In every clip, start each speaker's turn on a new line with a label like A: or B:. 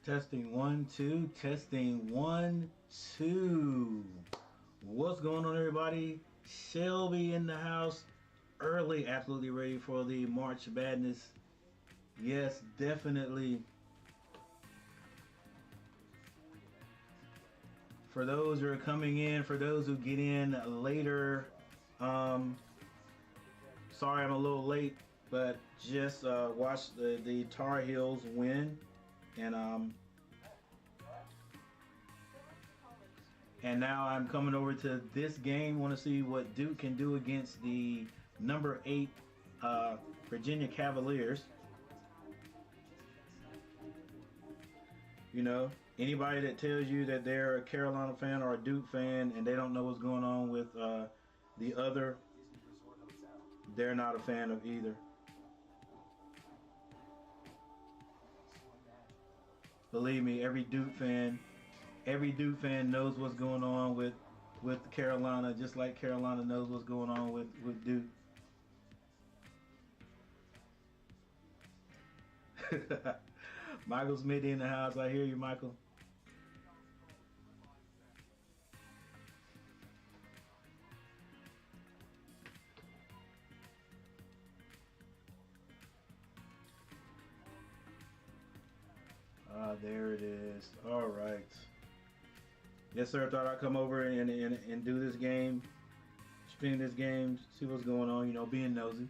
A: Testing 1, 2. Testing 1, 2. What's going on, everybody? Shelby in the house early, absolutely ready for the March Madness. Yes, definitely. For those who are coming in, for those who get in later, sorry I'm a little late, but just watched the Tar Heels win, and now I'm coming over to this game. Want to see what Duke can do against the number 8 Virginia Cavaliers. You know, anybody that tells you that they're a Carolina fan or a Duke fan and they don't know what's going on with the other, they're not a fan of either. Believe me, every Duke fan knows what's going on with Carolina, just like Carolina knows what's going on with Duke. Michael Smith in the house. I hear you, Michael. There it is. All right. Yes, sir. Thought I'd come over and do this game, stream this game, see what's going on. You know, being nosy.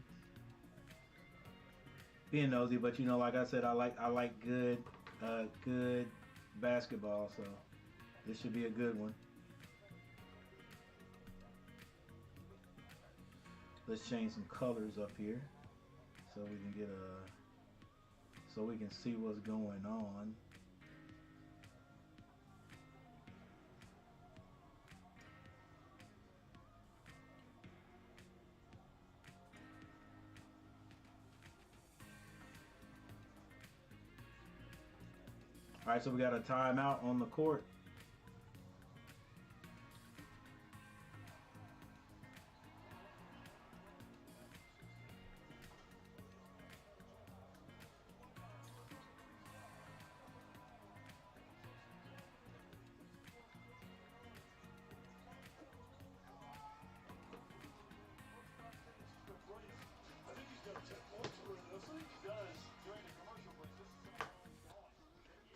A: But you know, like I said, I like good basketball. So this should be a good one. Let's change some colors up here so we can get so we can see what's going on. All right, so we got a timeout on the court.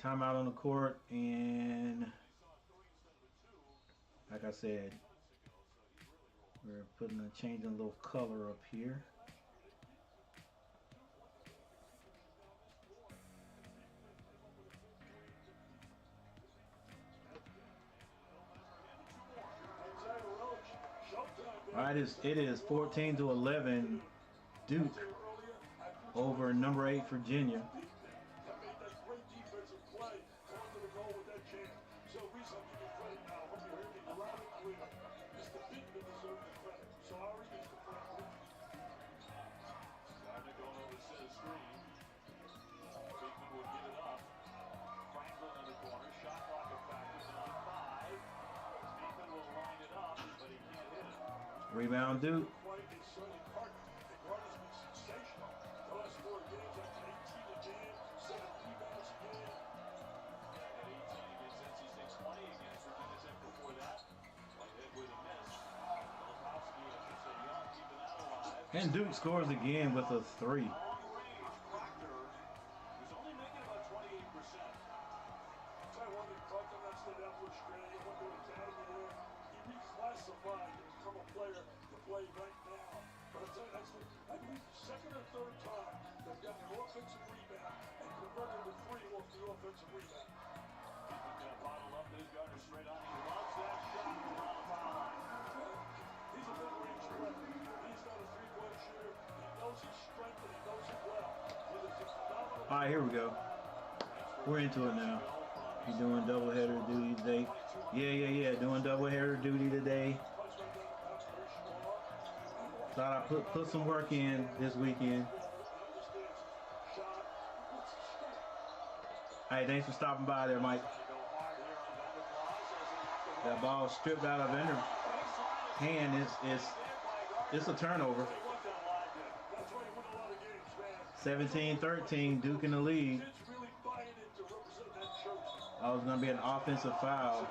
A: Timeout on the court, and like I said, we're changing a little color up here. All right, it is 14-11, Duke over number 8 Virginia. Rebound Duke. And Duke scores again with a 3.
B: Second or third time they've got an offensive rebound and converted to 3 off the offensive rebound. He's going to bottle up this Gardner straight on. He loves that shot on the foul line. He's a mid-range threat. He's not a three-point shooter. He knows his strength and he knows it well.
A: All right, here we go. We're into it now. He's doing doubleheader duty today. Yeah. Doing doubleheader duty today. Thought I put some work in this weekend. Hey, thanks for stopping by there, Mike. That ball stripped out of Ender hand it's a turnover. 17-13, Duke in the lead. Oh, it's going to be an offensive foul.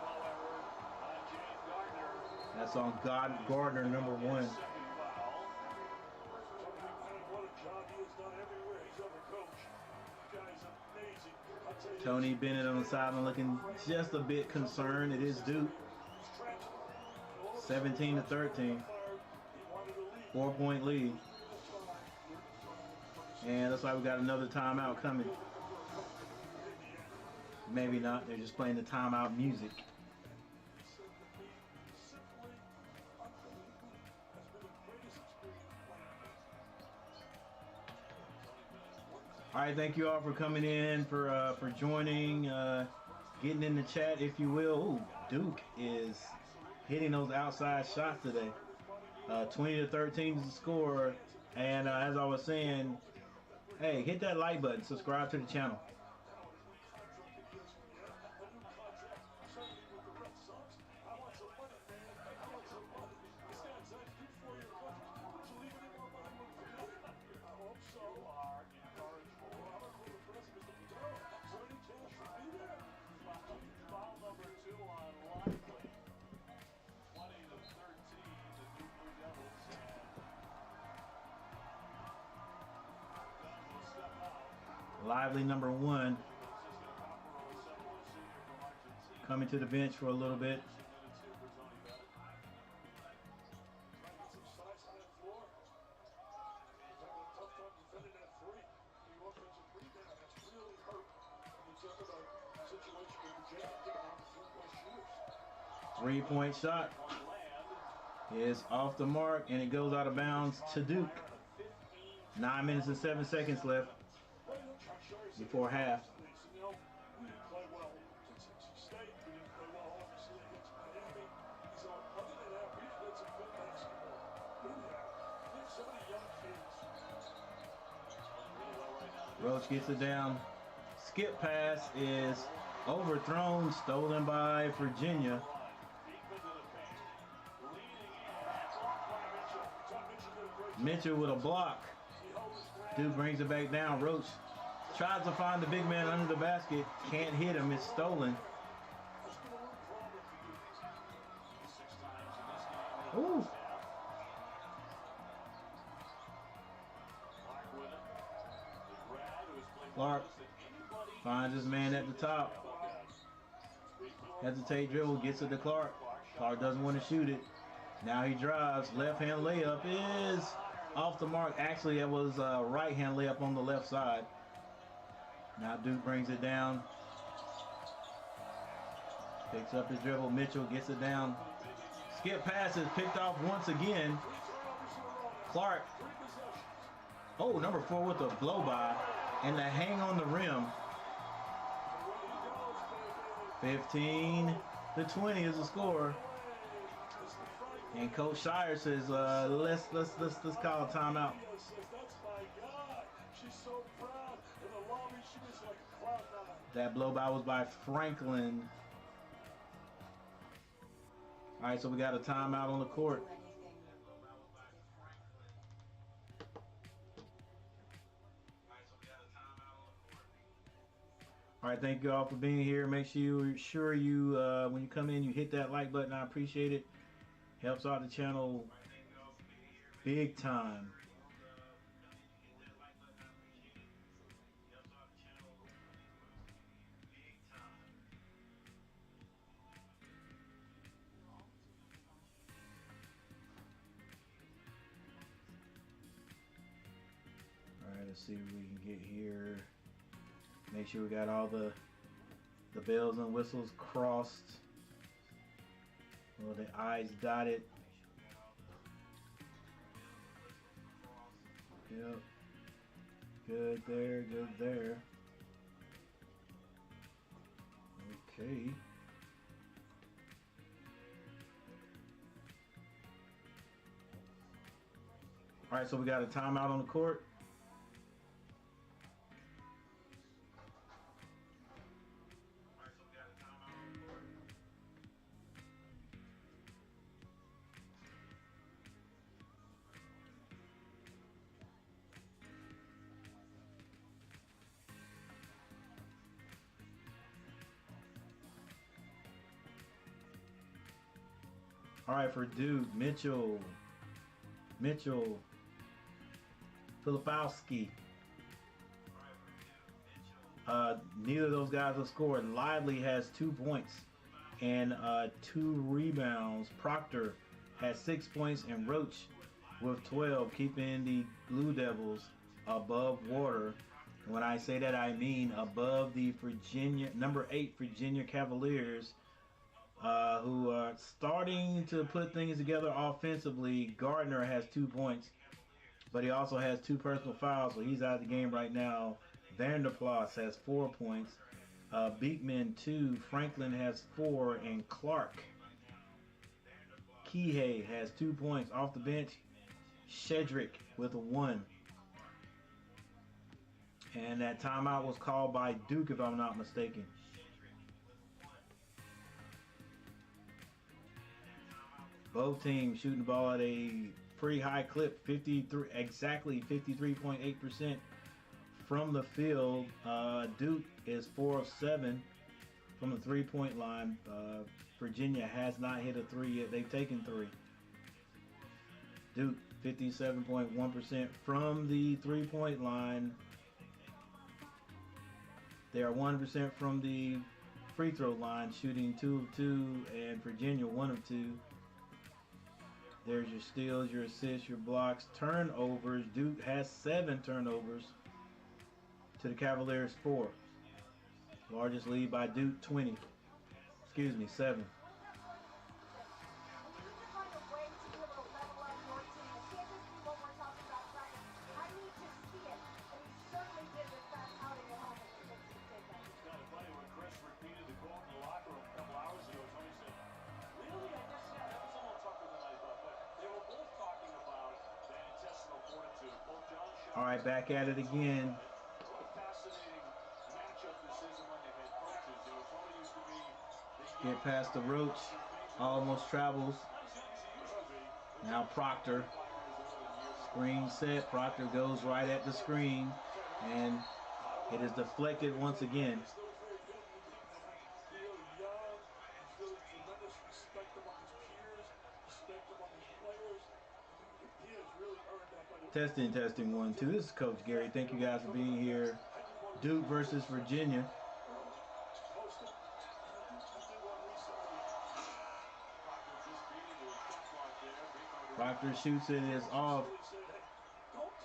A: That's on Gardner, number 1.
B: What a job he has done everywhere he's ever coached. The guy is amazing. I'll tell you this.
A: Tony Bennett on the sideline looking just a bit concerned. It is Duke. 17 to 13. 4-point lead. And looks like we got another timeout coming. Maybe not. They're just playing the timeout music. All right, thank you all for coming in, for joining, getting in the chat, if you will. Ooh, Duke is hitting those outside shots today. 20 to 13 is the score. And as I was saying, hey, hit that like button, subscribe to the channel. Lively, number 1, coming to the bench for a little bit. Three-point shot is off the mark, and it goes out of bounds to Duke. 9 minutes and 7 seconds left before half. Roach gets it down. Skip pass is overthrown, stolen by Virginia. Mitchell with a block. Duke brings it back down. Roach tries to find the big man under the basket. Can't hit him. It's stolen. Ooh. Clark finds his man at the top. Hesitate dribble, gets it to Clark. Clark doesn't want to shoot it. Now he drives. Left hand layup is off the mark. Actually, it was a right hand layup on the left side. Now Duke brings it down. Picks up his dribble. Mitchell gets it down. Skip pass is picked off once again. Clark. Oh, number 4 with a blow by. And the hang on the rim. 15 to 20 is the score. And Coach Shire says, let's call a timeout. That blow by was by Franklin. All right, so we got a timeout on the court. All right, thank you all for being here. Make sure you when you come in, you hit that like button. I appreciate it. Helps out the channel big time. All right, let's see what we can get here. Make sure we got all the bells and whistles crossed. Well, the I's dotted. Yep. Good there, good there. Okay. All right, so we got a timeout on the court. All right, for Duke, Mitchell, Filipowski. Neither of those guys have scored. Lively has 2 points and 2 rebounds. Proctor has 6 points, and Roach with 12, keeping the Blue Devils above water. When I say that, I mean above the number 8 Virginia Cavaliers, who are starting to put things together offensively. Gardner has 2 points, but he also has 2 personal fouls, so he's out of the game right now. Vanderplas has 4 points. Beekman 2. Franklin has 4, and Clark Kihei has 2 points off the bench. Shedrick with a 1. And that timeout was called by Duke, if I'm not mistaken. Both teams shooting the ball at a pretty high clip, 53, exactly 53.8% from the field. Duke is 4 of 7 from the 3-point line. Virginia has not hit a 3 yet. They've taken 3. Duke 57.1% from the 3-point line. They are 100% from the free throw line, shooting 2 of 2, and Virginia 1 of 2. There's your steals, your assists, your blocks, turnovers. Duke has 7 turnovers to the Cavaliers 4. Largest lead by Duke, 20. Excuse me, 7. All right, back at it again. Get past the Roach. Almost travels. Now Proctor. Screen set. Proctor goes right at the screen. And it is deflected once again. Testing, 1, 2. This is Coach Gary. Thank you guys for being here. Duke versus Virginia. Proctor shoots it, it's off.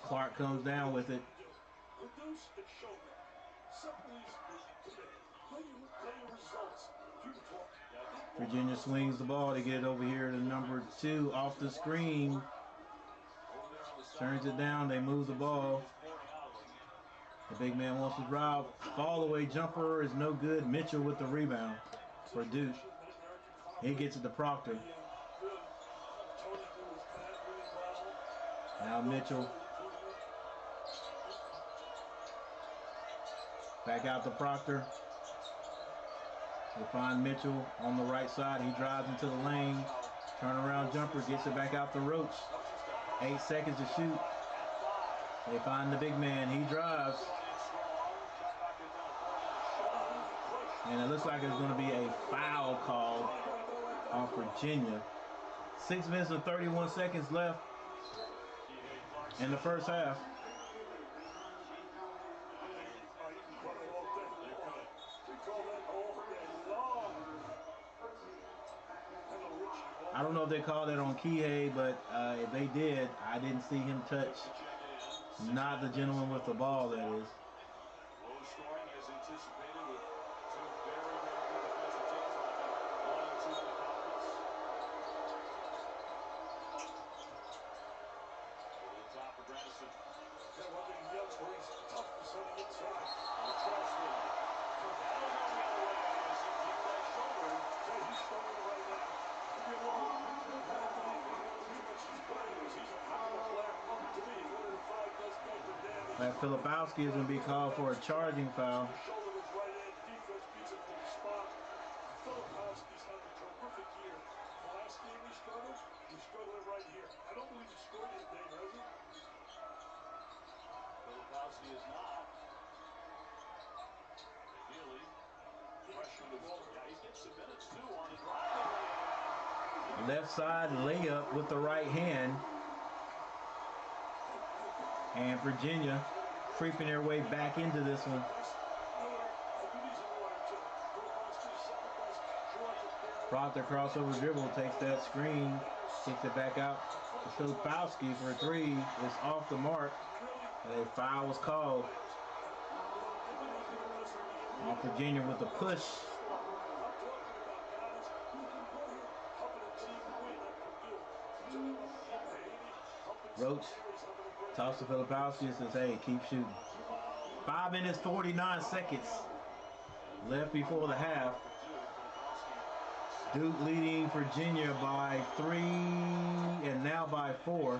A: Clark comes down with it. Virginia swings the ball to get it over here to number 2 off the screen. Turns it down, they move the ball. The big man wants to drive. Fall away jumper is no good. Mitchell with the rebound for Duke. He gets it to Proctor. Now Mitchell. Back out to Proctor. They find Mitchell on the right side. He drives into the lane. Turnaround jumper, gets it back out to Roach. 8 seconds to shoot. They find the big man. He drives. And it looks like there's going to be a foul called on Virginia. 6 minutes and 31 seconds left in the first half. I don't know if they called that on Kihei, but if they did, I didn't see him touch. Not the gentleman with the ball, that is.
B: Low scoring as anticipated with two very, very good defensive teams like 1 and 2 in the conference. Over the top of Grandison. Yeah, one thing Young's where he's tough to set the inside. And Charleston. Comes out on the other way as he keeps that shoulder. So he's struggling right now. He's a power player. To me, 1 of the 5 does type of damage.
A: That Filipowski is going to be called for a charging foul.
B: Shoulder was right in. Defense beats him to the spot. Filipowski's had a terrific year. The last game he struggled, he's struggling right here. I don't believe he scored yet, Dave, has he? Filipowski is not. Ideally, freshman of yeah, he gets some minutes too on the driving lane.
A: Left side layup with the right hand. And Virginia creeping their way back into this one. Proctor crossover dribble, takes that screen, kicks it back out to Filipowski for a three. It's off the mark. And a foul was called on Virginia with the push. Roach toss to Filipowski and says, hey, keep shooting. 5 minutes, 49 seconds left before the half. Duke leading Virginia by 3 and now by 4.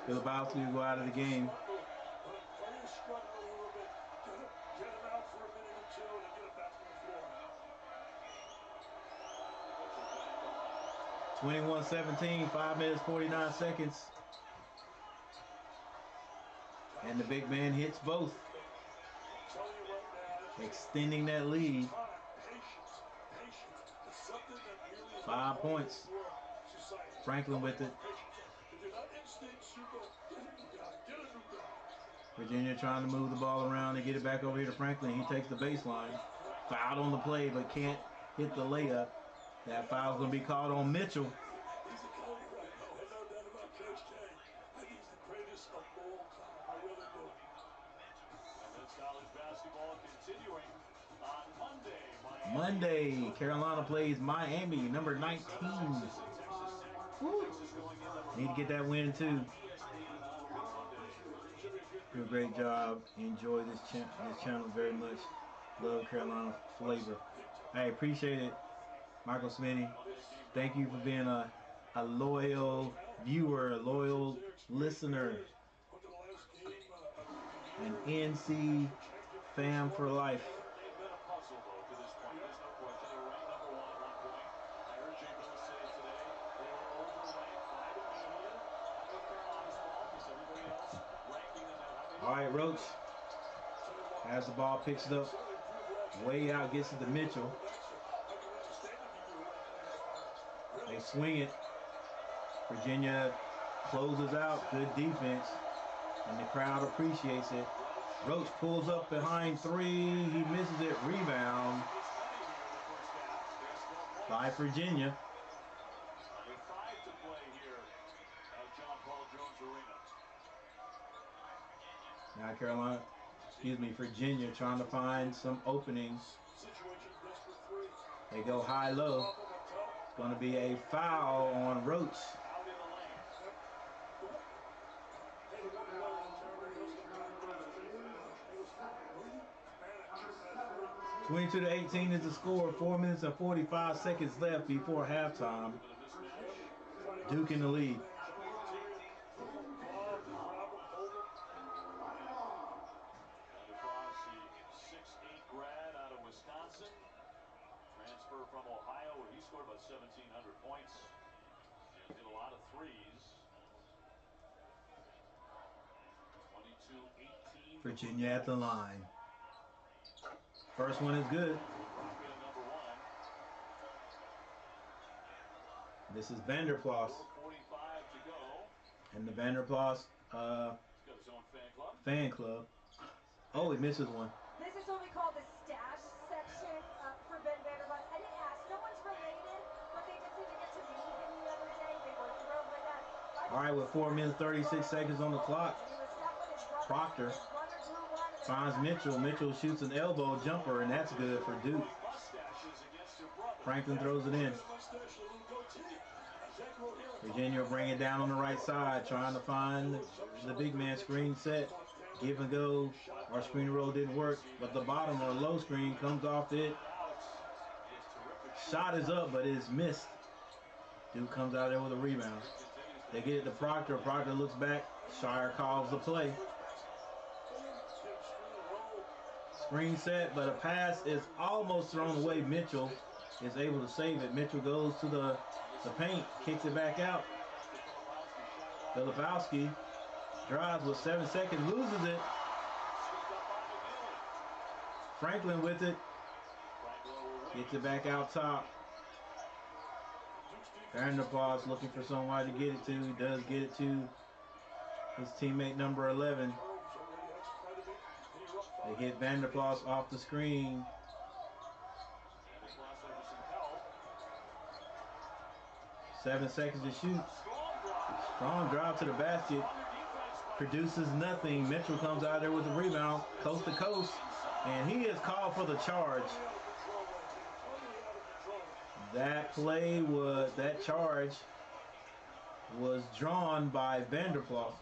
A: Filipowski will go out of the game. 21-17, 5 minutes, 49 seconds. And the big man hits both, extending that lead. 5 points. Franklin with it. Virginia trying to move the ball around and get it back over here to Franklin. He takes the baseline. Fouled on the play, but can't hit the layup. That foul's going to be called on Mitchell. Monday, Carolina plays Miami, number 19. Woo. Need to get that win too. Do a great job. Enjoy this channel very much. Love Carolina flavor. I appreciate it, Michael Smitty. Thank you for being a loyal viewer, a loyal listener, an NC fan for life. All right, Roach has the ball, picks it up, way out, gets it to Mitchell. They swing it. Virginia closes out, good defense, and the crowd appreciates it. Roach pulls up behind three, he misses it, rebound by Virginia. Now Virginia trying to find some openings. They go high-low. It's going to be a foul on Roach. 22-18 is the score. 4 minutes and 45 seconds left before halftime. Duke in the lead.
B: From Ohio, where he scored about 1,700 points. Hit a lot of threes. 22-18.
A: Virginia at the line. First one is good. This is Vanderplas. And the Vanderplas fan club. Oh, he misses one.
C: This is what we call the stash section for Ben Vanderplas. I didn't ask. No one's related, but they just need to get to meet him the other day. They were thrilled with that.
A: All right, with 4 minutes, 36 seconds on the clock. Proctor finds Mitchell. Mitchell shoots an elbow jumper, and that's good for Duke. Franklin throws it in. Virginia will bring it down on the right side, trying to find the big man screen set. Give and go. Our screen roll didn't work, but the bottom or low screen comes off it. Shot is up, but it's missed. Duke comes out there with a rebound. They get it to Proctor. Proctor looks back. Shire calls the play. Screen set, but a pass is almost thrown away. Mitchell is able to save it. Mitchell goes to the paint, kicks it back out. Filipowski Drives with 7 seconds, loses it. Franklin with it. Gets it back out top. Vanderplas looking for someone to get it to. He does get it to his teammate number 11. They hit Vanderplas off the screen. 7 seconds to shoot. Strong drive to the basket. Produces nothing. Mitchell comes out there with a rebound, coast to coast, and he is called for the charge. That charge was drawn by Vanderplas.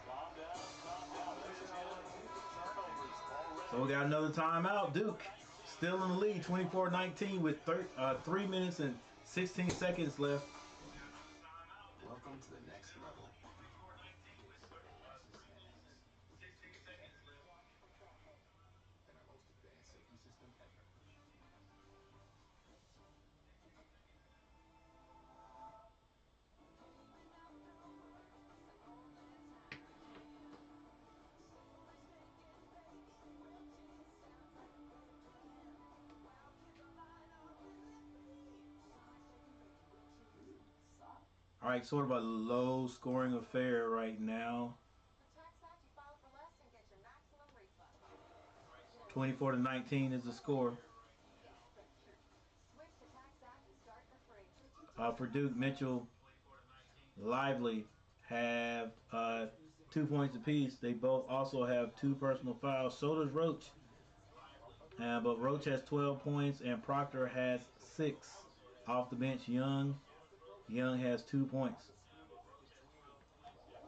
A: So we got another timeout. Duke still in the lead, 24-19 with 3 minutes and 16 seconds left.
D: Welcome to the next level. And our most advanced safety system ever.
A: All right, sort of a low-scoring affair right now. 24-19 is the score. For Duke, Mitchell, Lively have 2 points apiece. They both also have 2 personal fouls. So does Roach. But Roach has 12 points and Proctor has 6. Off the bench, Young has 2 points.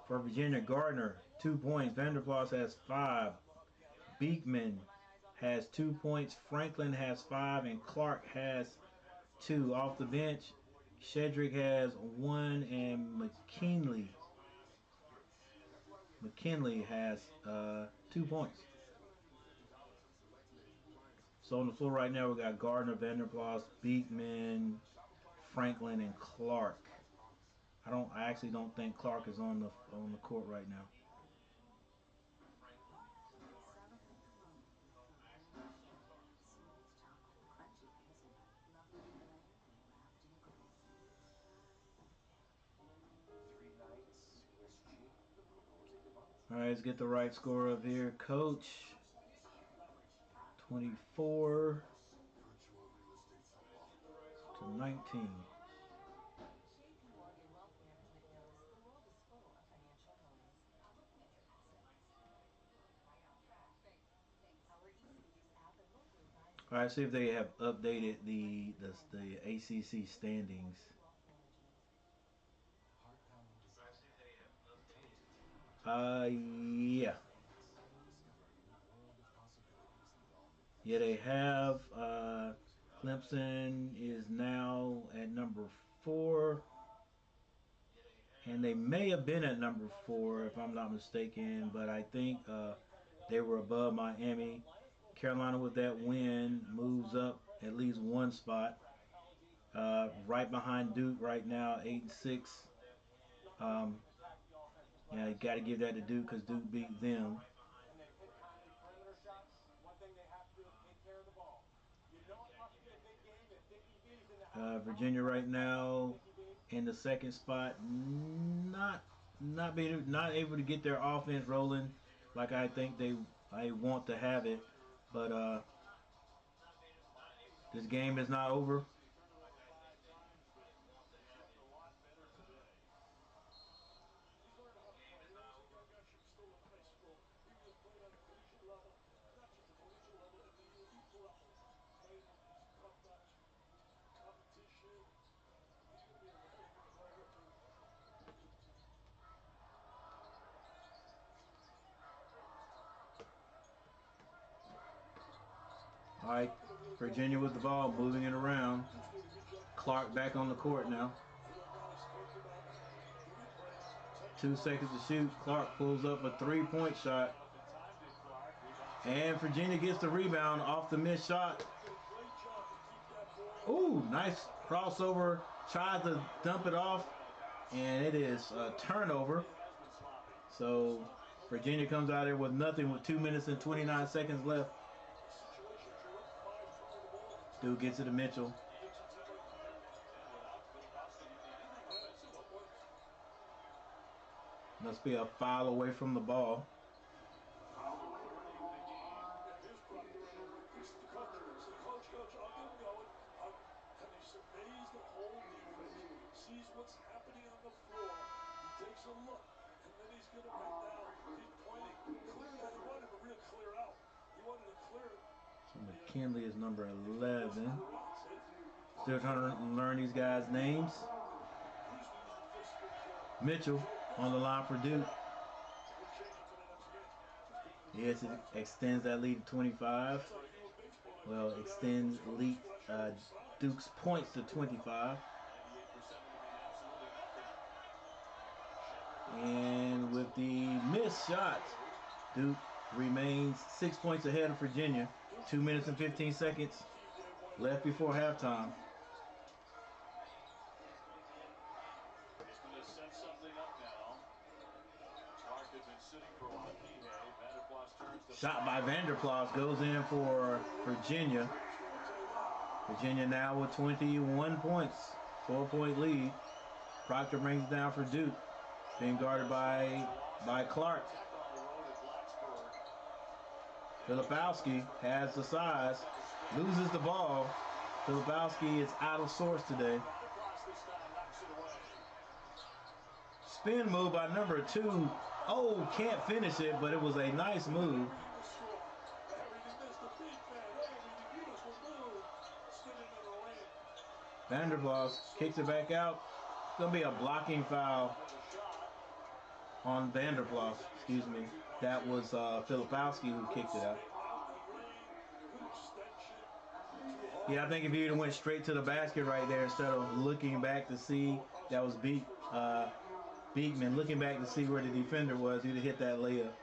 A: For Virginia, Gardner, 2 points. Vanderplas has 5. Beekman has 2 points. Franklin has 5. And Clark has 2. Off the bench, Shedrick has 1. And McKinley has 2 points. So on the floor right now, we got Gardner, Vanderplas, Beekman, Franklin, and Clark. I actually don't think Clark is on the court right now. All right, let's get the right score up here. Coach, 24-19. All right, see if they have updated the ACC standings. Yeah. Yeah, they have. Clemson is now at number 4. And they may have been at number 4 if I'm not mistaken, but I think they were above Miami. Carolina with that win moves up at least 1 spot. Right behind Duke right now, 8-6. Yeah, you got to give that to Duke because Duke beat them. Virginia right now in the 2nd spot, not able to get their offense rolling like I think they want to have it, but this game is not over. All right, Virginia with the ball, moving it around. Clark back on the court now. 2 seconds to shoot. Clark pulls up a 3-point shot. And Virginia gets the rebound off the missed shot. Ooh, nice crossover. Tries to dump it off. And it is a turnover. So Virginia comes out there with nothing with 2 minutes and 29 seconds left. Duke gets it to Mitchell. Must be a foul away from the ball.
B: Sees what's happening on the floor. He takes a look, and then he's going to right now. He's pointing, clear it out. He wanted to real clear out. He wanted to clear it.
A: So McKinley is number 11. Still trying to learn these guys' names. Mitchell on the line for Duke. Yes, it extends that lead to 25. Well, extends lead Duke's points to 25. And with the missed shots, Duke remains 6 points ahead of Virginia. 2 minutes and 15 seconds left before halftime. Shot by Vanderplas goes in for Virginia. Virginia now with 21 points, 4-point lead. Proctor brings it down for Duke. Being guarded by Clark. Filipowski has the size, loses the ball. Filipowski is out of sorts today. Spin move by number 2. Oh, can't finish it, but it was a nice move. Vanderplas kicks it back out. It's going to be a blocking foul on Vanderplas, excuse me. That was Filipowski who kicked it out. Yeah, I think if he went straight to the basket right there instead of looking back to see, that was Beekman looking back to see where the defender was, he'd have hit that layup.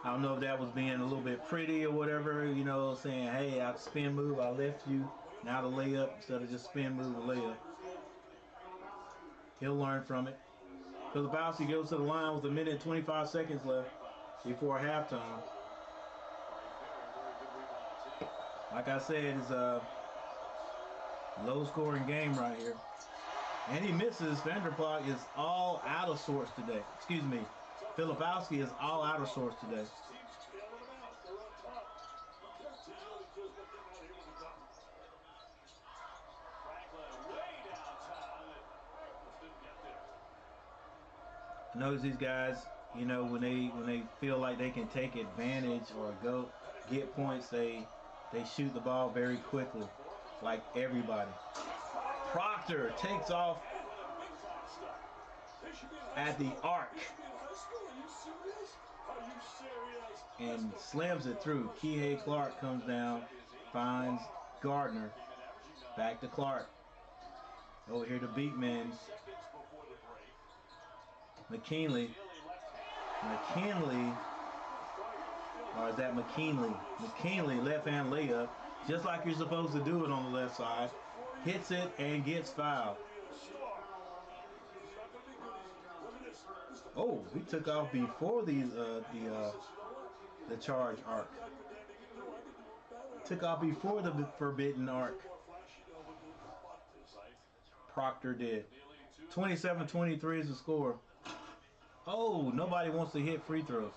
A: I don't know if that was being a little bit pretty or whatever, you know, saying, hey, I spin move, I left you, now the layup instead of just spin move the layup. He'll learn from it. Filipowski goes to the line with 1 minute and 25 seconds left before halftime. Like I said, it's a low-scoring game right here. And he misses. Vanderplas is all out of sorts today. Excuse me. Filipowski is all out of sorts today. I notice these guys, you know, when they feel like they can take advantage or go get points, they shoot the ball very quickly, like everybody. Proctor takes off at the arc and slams it through. Kihei Clark comes down, finds Gardner. Back to Clark. Over here to Beekman. McKinley, or is that McKinley? McKinley, left-hand layup, just like you're supposed to do it on the left side. Hits it and gets fouled. Oh, he took off before the charge arc. Took off before the forbidden arc. Proctor did. 27-23 is the score. Oh, nobody wants to hit free throws.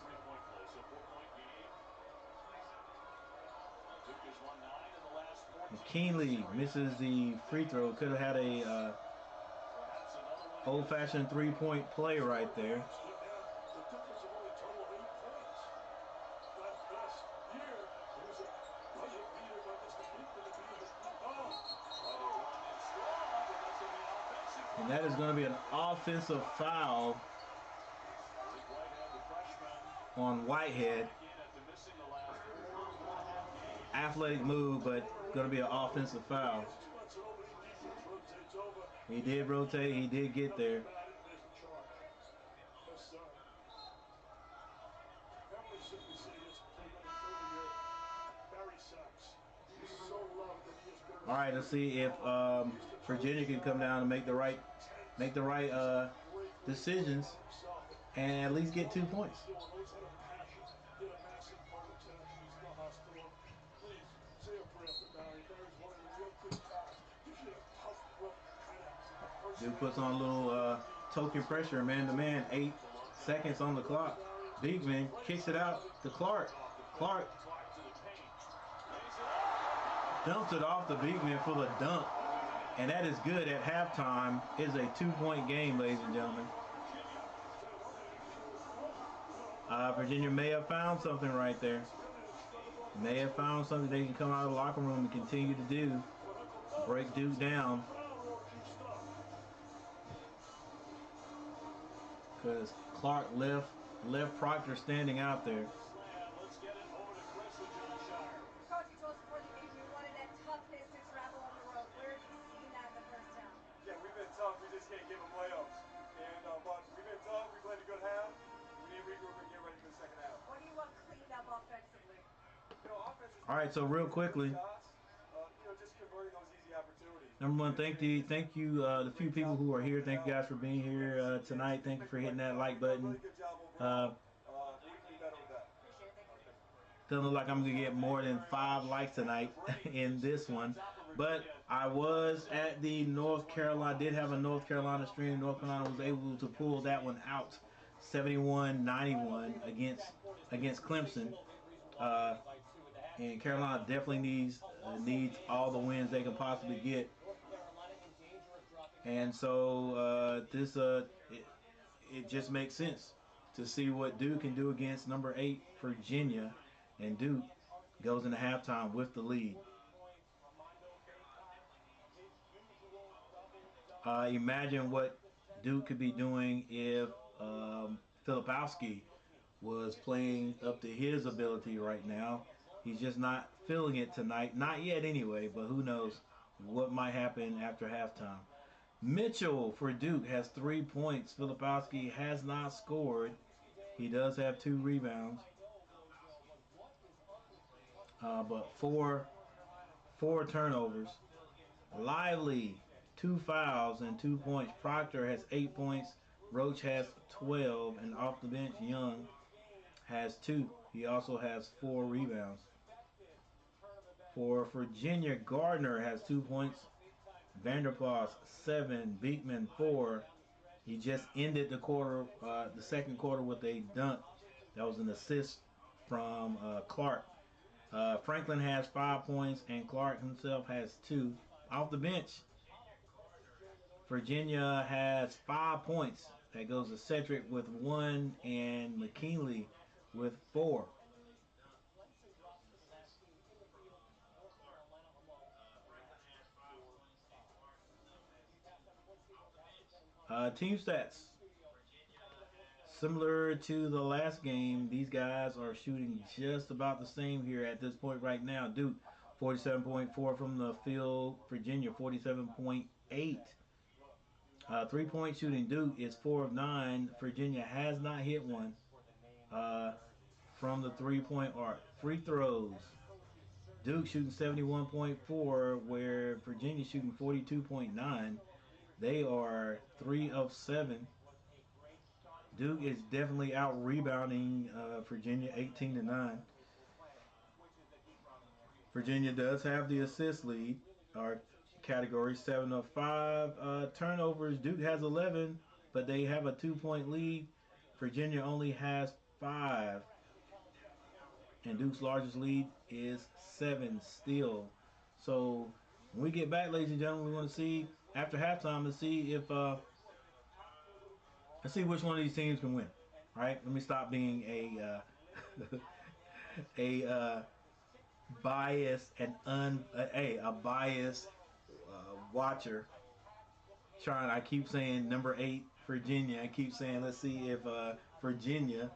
A: McKinley misses the free throw. Could have had a old-fashioned three-point play right there. And that is going to be an offensive foul on Whitehead. Athletic move, but going to be an offensive foul. He did rotate. He did get there. All right, let's see if Virginia can come down and make the right decisions and at least get 2 points.
B: Dylan Rose had a passion, did a massive part of tonight. She's in the hospital. Please say a prayer for Barry. Barry's running real good fast. Usually a tough, rough kind of person.
A: Duke puts on a little token pressure, man to man. 8 seconds on the clock. Beekman kicks it out to Clark. Clark dumps it off to Beekman for the dunk. And that is good at halftime. It's a 2-point game, ladies and gentlemen. Virginia may have found something right there. May have found something they can come out of the locker room and continue to do. Break Duke down. Because Clark left Proctor standing out there.
C: Coach, you told us before the game you wanted that toughness to travel on the road. Where have you seen that in the first half?
E: Yeah, we've been tough. We just can't give them layups. And but we've been tough. We played a good half. We need to regroup and get ready for the second half.
C: What do you want cleaned up offensively?
E: Offense is
A: All right, so real quickly,
E: shots, just converting those easy opportunities.
A: number one, thank you, the few people who are here. Thank you guys for being here tonight. Thank you for hitting that like button.
E: Really good job overall. We can be better with that.
C: Appreciate it. Thank you.
A: Doesn't look like I'm gonna get more than 5 likes tonight in this one. But I was at the North Carolina, did have a North Carolina stream. North Carolina was able to pull that one out, 71-91 against Clemson. And Carolina definitely needs all the wins they can possibly get. And so it just makes sense to see what Duke can do against number 8 Virginia, and Duke goes into halftime with the lead. Imagine what Duke could be doing if Filipowski was playing up to his ability right now. He's just not feeling it tonight. Not yet anyway, but who knows what might happen after halftime. Mitchell for Duke has 3 points. Filipowski has not scored. He does have 2 rebounds. But four turnovers. Lively, 2 fouls and 2 points. Proctor has 8 points. Roach has 12. And off the bench, Young has 2. He also has 4 rebounds. For Virginia, Gardner has 2 points. Vanderplas 7. Beekman 4. He just ended the second quarter with a dunk. That was an assist from Clark. Franklin has 5 points, and Clark himself has 2. Off the bench, Virginia has 5 points. That goes to Cedric with 1 and McKinley with 4. Team stats. Similar to the last game, these guys are shooting just about the same here at this point right now. Duke, 47.4 from the field. Virginia, 47.8. 3-point shooting, Duke is 4 of 9. Virginia has not hit one from the 3-point arc. Free throws. Duke shooting 71.4, where Virginia shooting 42.9. They are 3 of 7. Duke is definitely out rebounding Virginia 18-9. Virginia does have the assist lead, or category 7 of 5. Turnovers, Duke has 11, but they have a 2-point lead. Virginia only has 5. And Duke's largest lead is 7 still. So when we get back, ladies and gentlemen, we want to see after halftime to see if let's see which one of these teams can win. All right, let me stop being a biased and a biased watcher. I keep saying number 8 Virginia. I keep saying let's see if Virginia,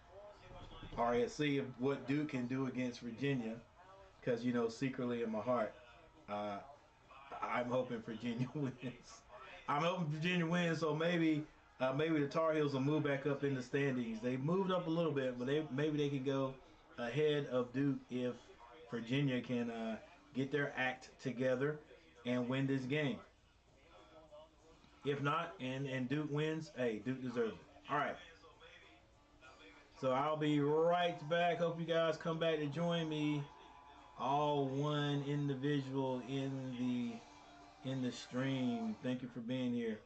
A: or let's see if what Duke can do against Virginia, because you know secretly in my heart, I'm hoping Virginia wins. I'm hoping Virginia wins, so maybe the Tar Heels will move back up in the standings. They moved up a little bit, but maybe they can go ahead of Duke if Virginia can get their act together and win this game. If not, and Duke wins, hey, Duke deserves it. All right. So I'll be right back. Hope you guys come back to join me. All one individual in the stream. Thank you for being here.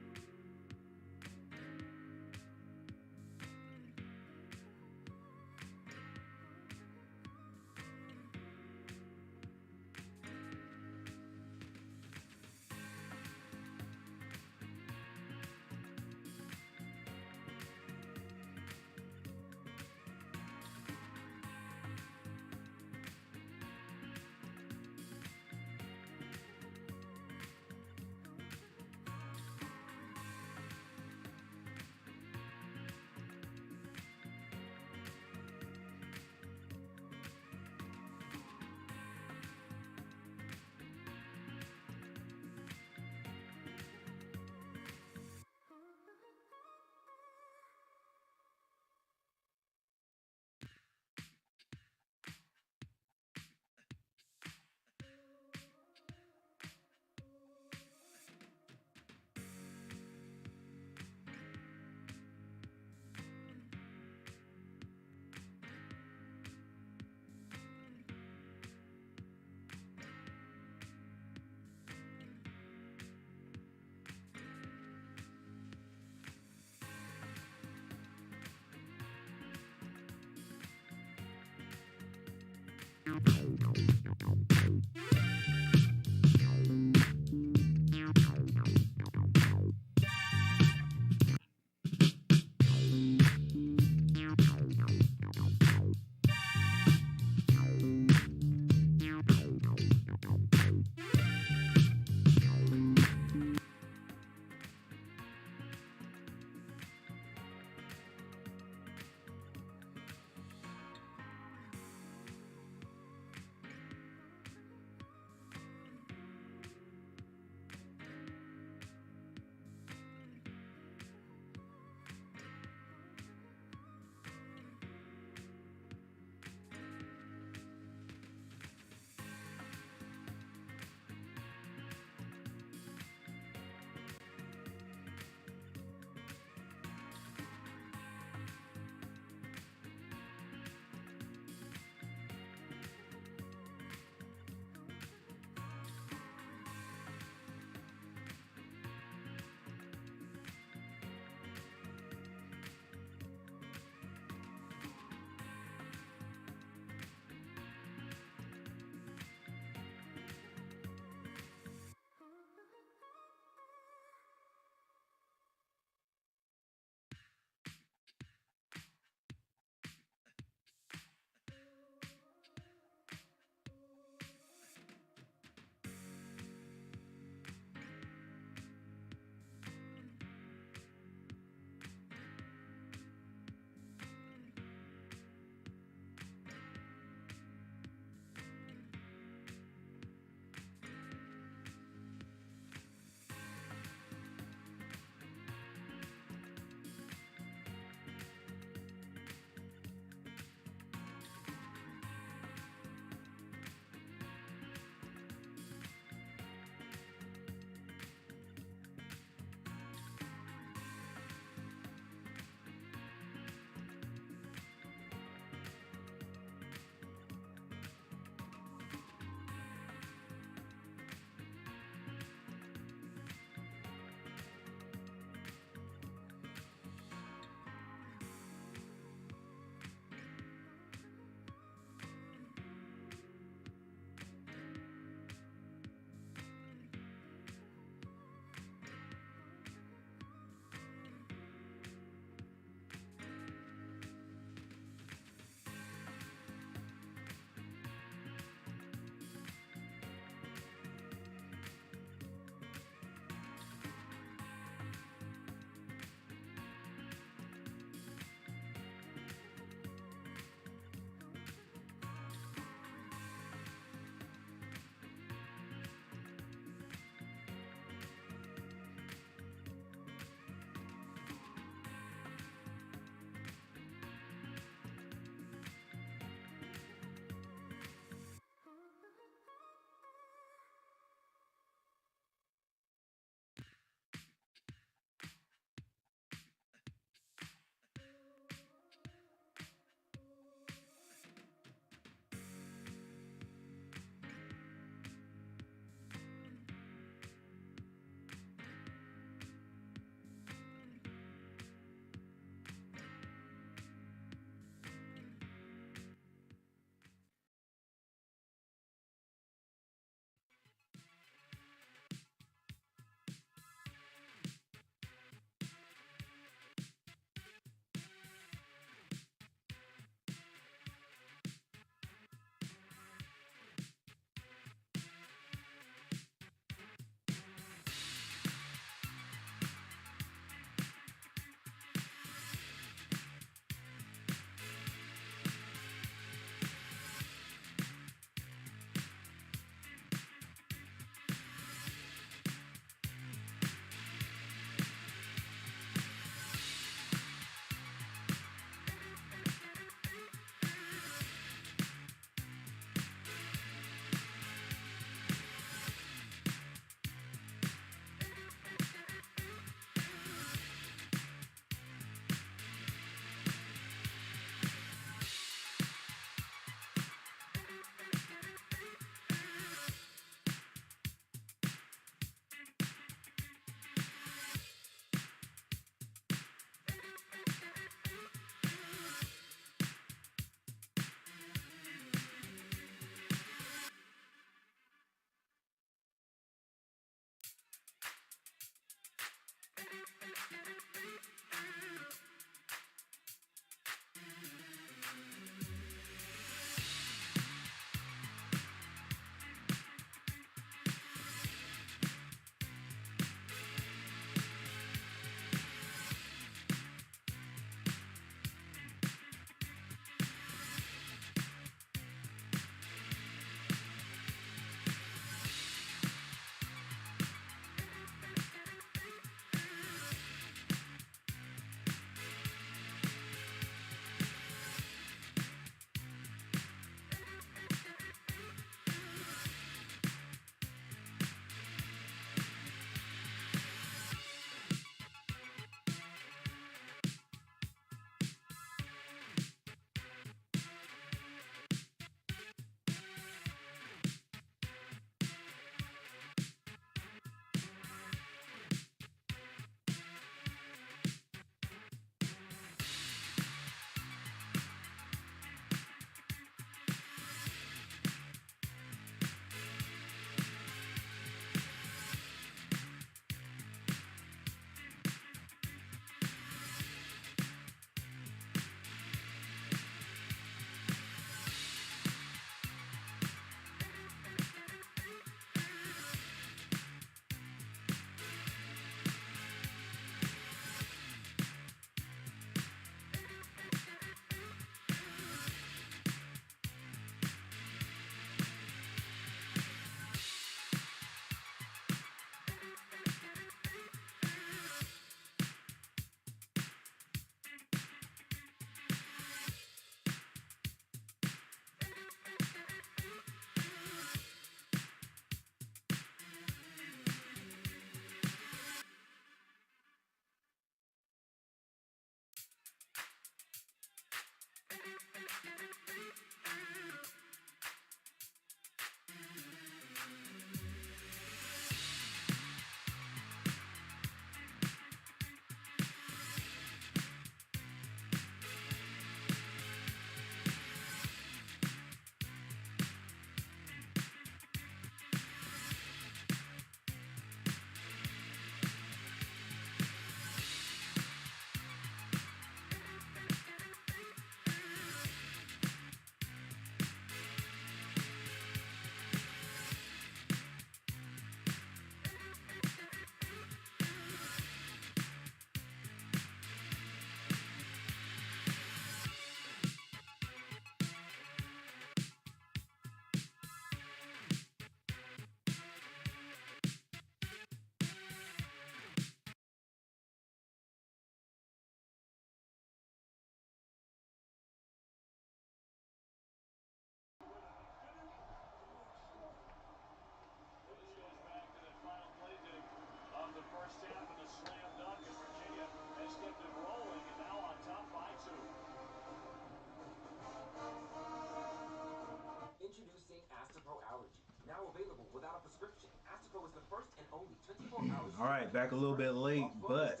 F: description. Astapro was the first and only 24 hours.
A: All right, back a little bit late, but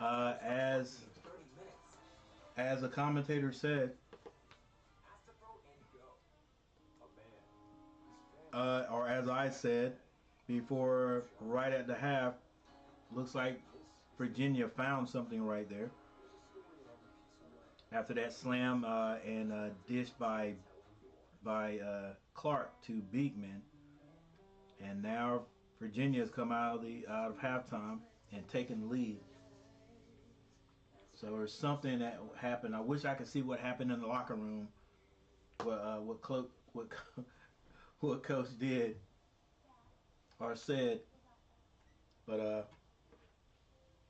A: as
F: 30 minutes.
A: a commentator said,
F: Astapro and go. A man.
A: or as I said before, right at the half, looks like Virginia found something right there. After that slam and dish by Clark to Beekman, and now Virginia has come out of halftime and taken the lead. So there's something that happened. I wish I could see what happened in the locker room. What Coach did or said. But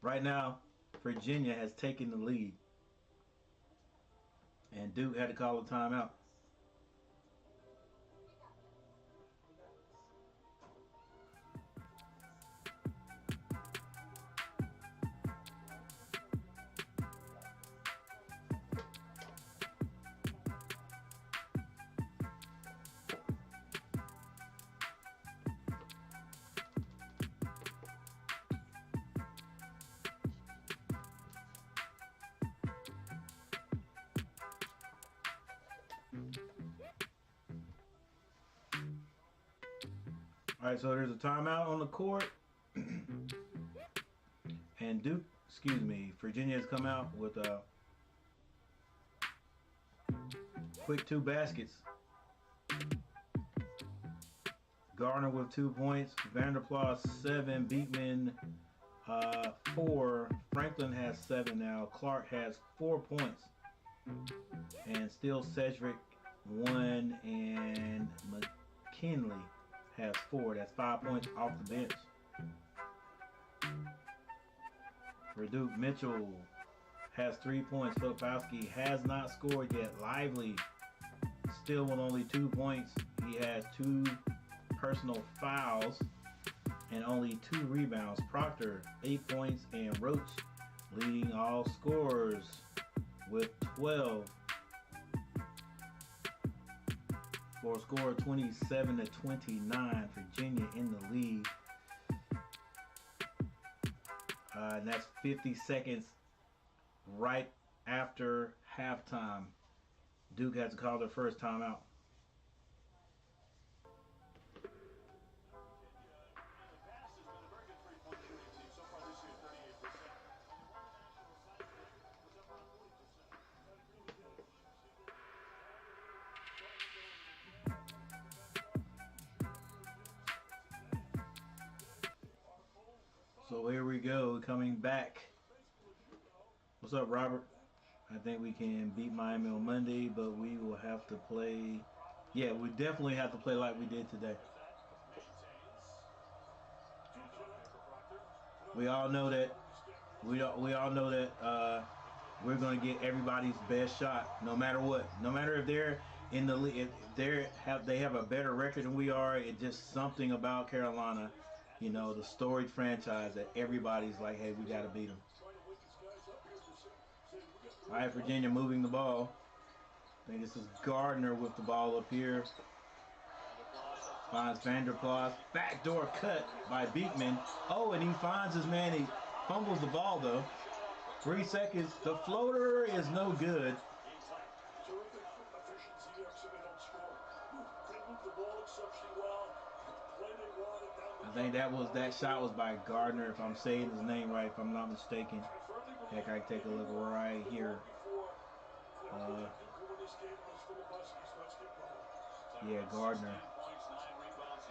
A: right now, Virginia has taken the lead, and Duke had to call a timeout. All right, so there's a timeout on the court, and Virginia has come out with a quick 2 baskets. Gardner with 2 points, Vanderplas 7, Beekman 4, Franklin has 7 now, Clark has 4 points, and still Cedric 1, and McKinley has 4. That's 5 points off the bench. For Duke, Mitchell has 3 points. Filipowski has not scored yet. Lively still with only 2 points. He has 2 personal fouls and only 2 rebounds. Proctor 8 points, and Roach leading all scorers with 12. For a score of 27-29, Virginia in the lead. And that's 50 seconds right after halftime. Duke has to call their first timeout. So here we go, coming back. What's up, Robert? I think we can beat Miami on Monday, but we will have to play. Yeah, we definitely have to play like we did today. We all know that. We all know that we're going to get everybody's best shot, no matter what. No matter if they're in the league, if they have a better record than we are. It's just something about Carolina. You know, the storied franchise that everybody's like, hey, we got to beat them. All right, Virginia moving the ball. I think this is Gardner with the ball up here. Finds Vanderplas. Backdoor cut by Beekman. Oh, and he finds his man. He fumbles the ball, though. 3 seconds. The floater is no good. I think that shot was by Gardner, if I'm saying his name right, if I'm not mistaken. Heck, I can take a look right here. Yeah, Gardner.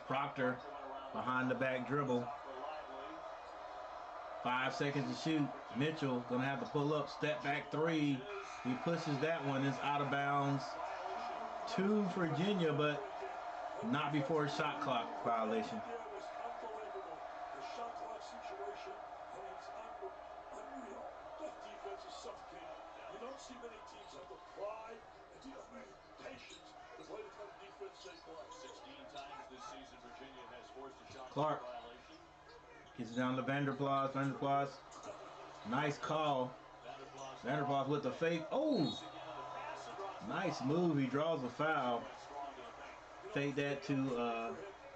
A: Proctor behind the back dribble. 5 seconds to shoot. Mitchell gonna have to pull up, step back 3. He pushes that one. It's out of bounds to Virginia, but not before a shot clock violation. Clark gets down to Vanderplas. Vanderplas, nice call. Vanderplas with the fake. Oh, nice move. He draws a foul. Fake that to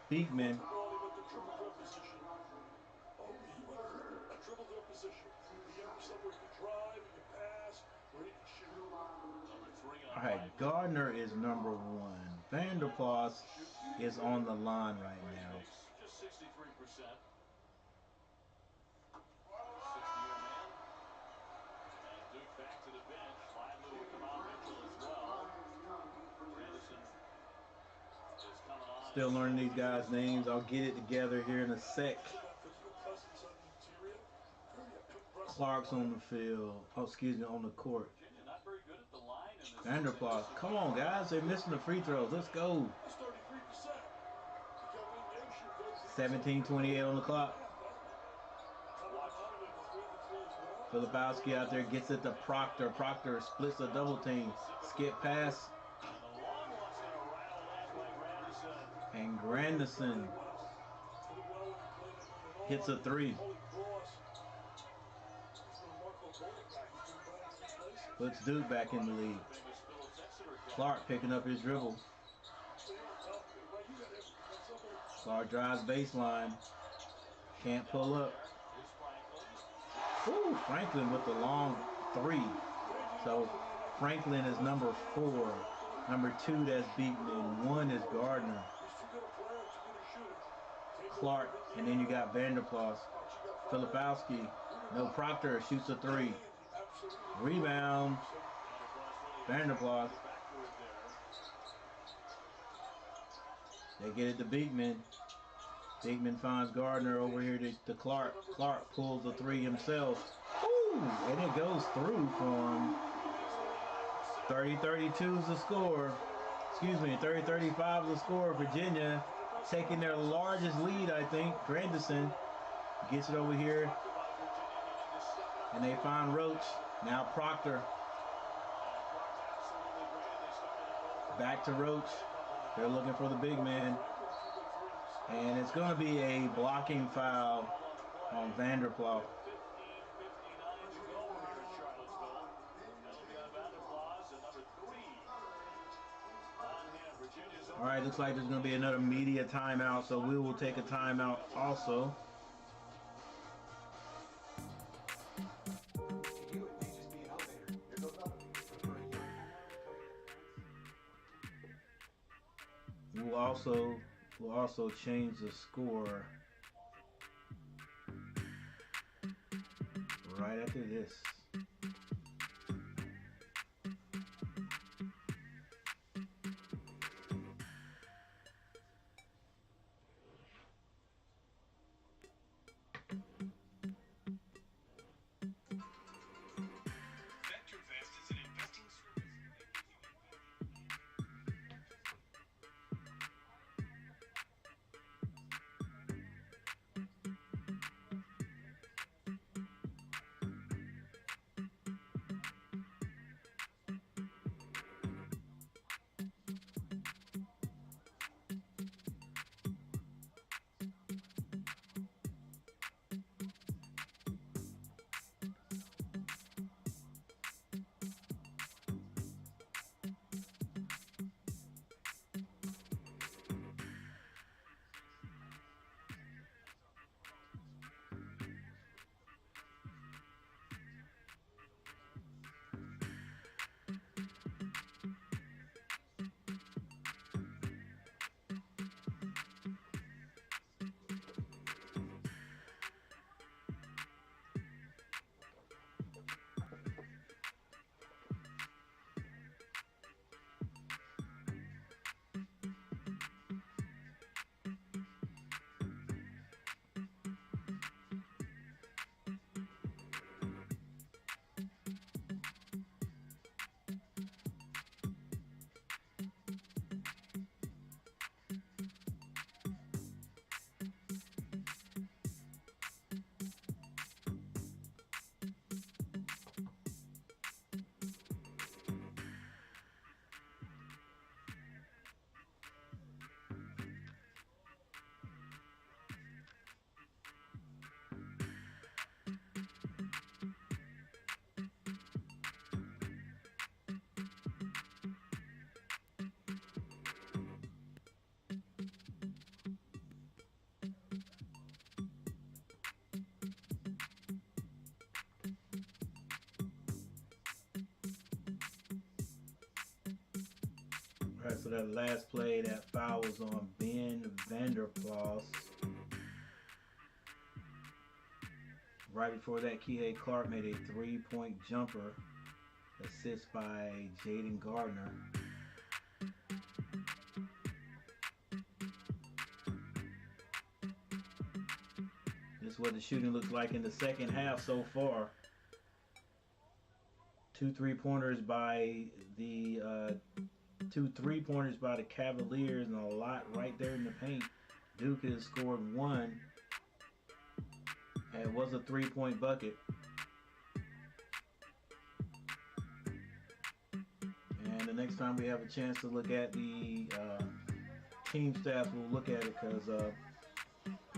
A: Beekman. right, Gardner is number 1. Vanderplas is on the line right now.
B: Just 63%. 60-year man. And Duke back to the bench. Lively will come out. Mitchell as well. Grandison is coming on.
A: Still learning these guys' names. I'll get it together here in a sec. Clark's on the field. Oh, excuse me, on the court.
B: Virginia not very good at the line in this
A: Vanderplas. Come on, guys. They're missing the free throws. Let's go. 17:28 on the clock. Filipowski out there gets it to Proctor. Proctor splits a double team. Skip pass. And Grandison hits a 3. Puts Duke back in the lead. Clark picking up his dribble. Clark drives baseline. Can't pull up. Ooh, Franklin with the long 3. So Franklin is number 4. Number 2, that's Beekman. 1 is Gardner. Clark, and then you got Vanderplas. Filipowski. No, Proctor shoots a 3. Rebound. Vanderplas. They get it to Beekman. Beekman finds Gardner over here to Clark. Clark pulls the 3 himself. Ooh, and it goes through for him. 30-32 is the score. Excuse me, 30-35 is the score. Virginia taking their largest lead, I think. Grandison gets it over here. And they find Roach. Now Proctor. Back to Roach. They're looking for the big man. And it's going to be a blocking foul on Vanderplas. All right, looks like there's going to be another media timeout, so we will take a timeout also. We'll also change the score right after this. So that last play, that foul was on Ben Vanderplas. Right before that, Kihei Clark made a three-point jumper. Assist by Jaden Gardner. This is what the shooting looks like in the second half so far. 2 3-pointers by the Cavaliers and a lot right there in the paint. Duke has scored one. And it was a 3-point bucket. And the next time we have a chance to look at the team stats, we'll look at it because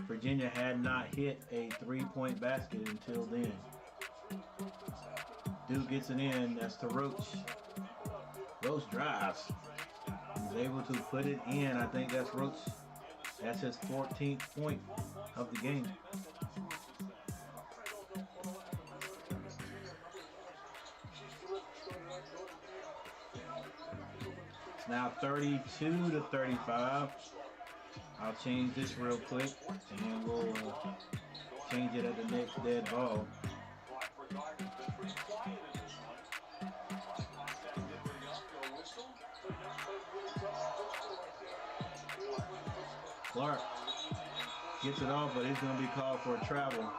A: Virginia had not hit a 3-point basket until then. Duke gets it in. That's to Roach. Roach drives. He's able to put it in. I think that's Roach. That's his 14th point of the game. It's now 32-35. I'll change this real quick, and then we'll change it at the next dead ball. Clark gets it off, but he's going to be called for a travel.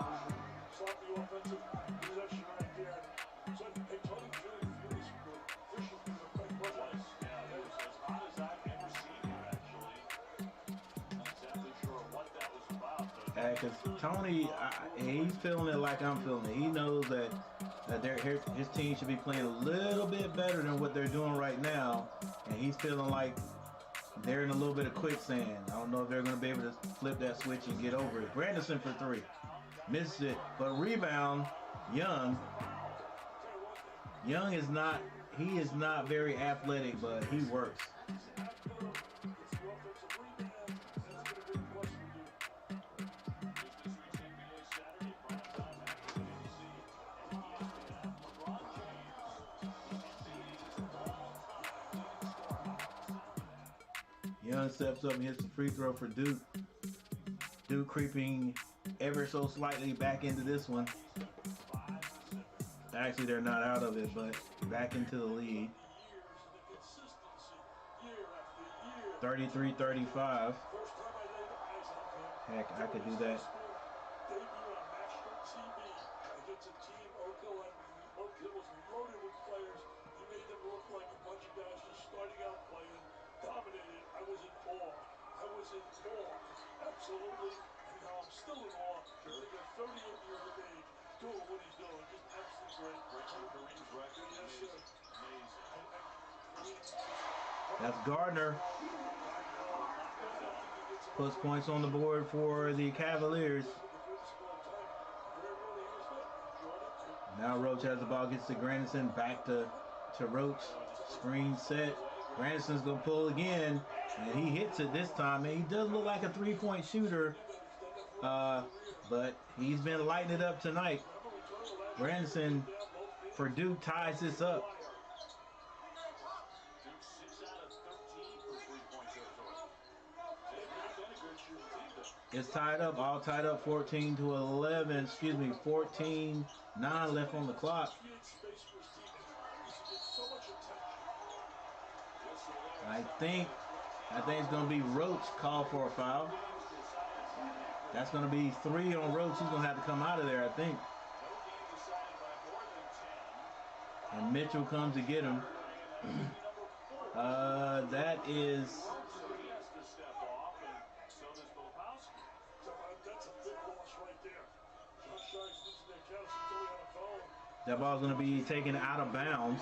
A: Because Tony, he's feeling it like I'm feeling it. He knows that his team should be playing a little bit better than what they're doing right now, and he's feeling like they're in a little bit of quicksand. I don't know if they're going to be able to flip that switch and get over it. Grandison for 3. Missed it, but rebound, Young. Young is not very athletic, but he works. Young steps up and hits the free throw for Duke. Duke creeping ever so slightly back into this one. Actually, they're not out of it, but back into the lead. 33-35. Heck, I could do that.
B: Absolutely, and now I'm still in awe. Sure. At 38 years of age, doing what he's doing, just absolutely great. Kareem's record, yes, amazing.
A: That's Gardner. Puts points on the board for the Cavaliers. Now Roach has the ball, gets to Grandison, back to Roach. Screen set. Grandison's going to pull again. And he hits it this time, and he does look like a 3-point shooter, but he's been lighting it up tonight. Grandison for Duke ties this up. It's tied up, all tied up, 14-11. 14-9 left on the clock. I think it's going to be Roach called for a foul. That's going to be 3 on Roach. He's going to have to come out of there, I think. And Mitchell comes to get him. That is... That ball's going to be taken out of bounds.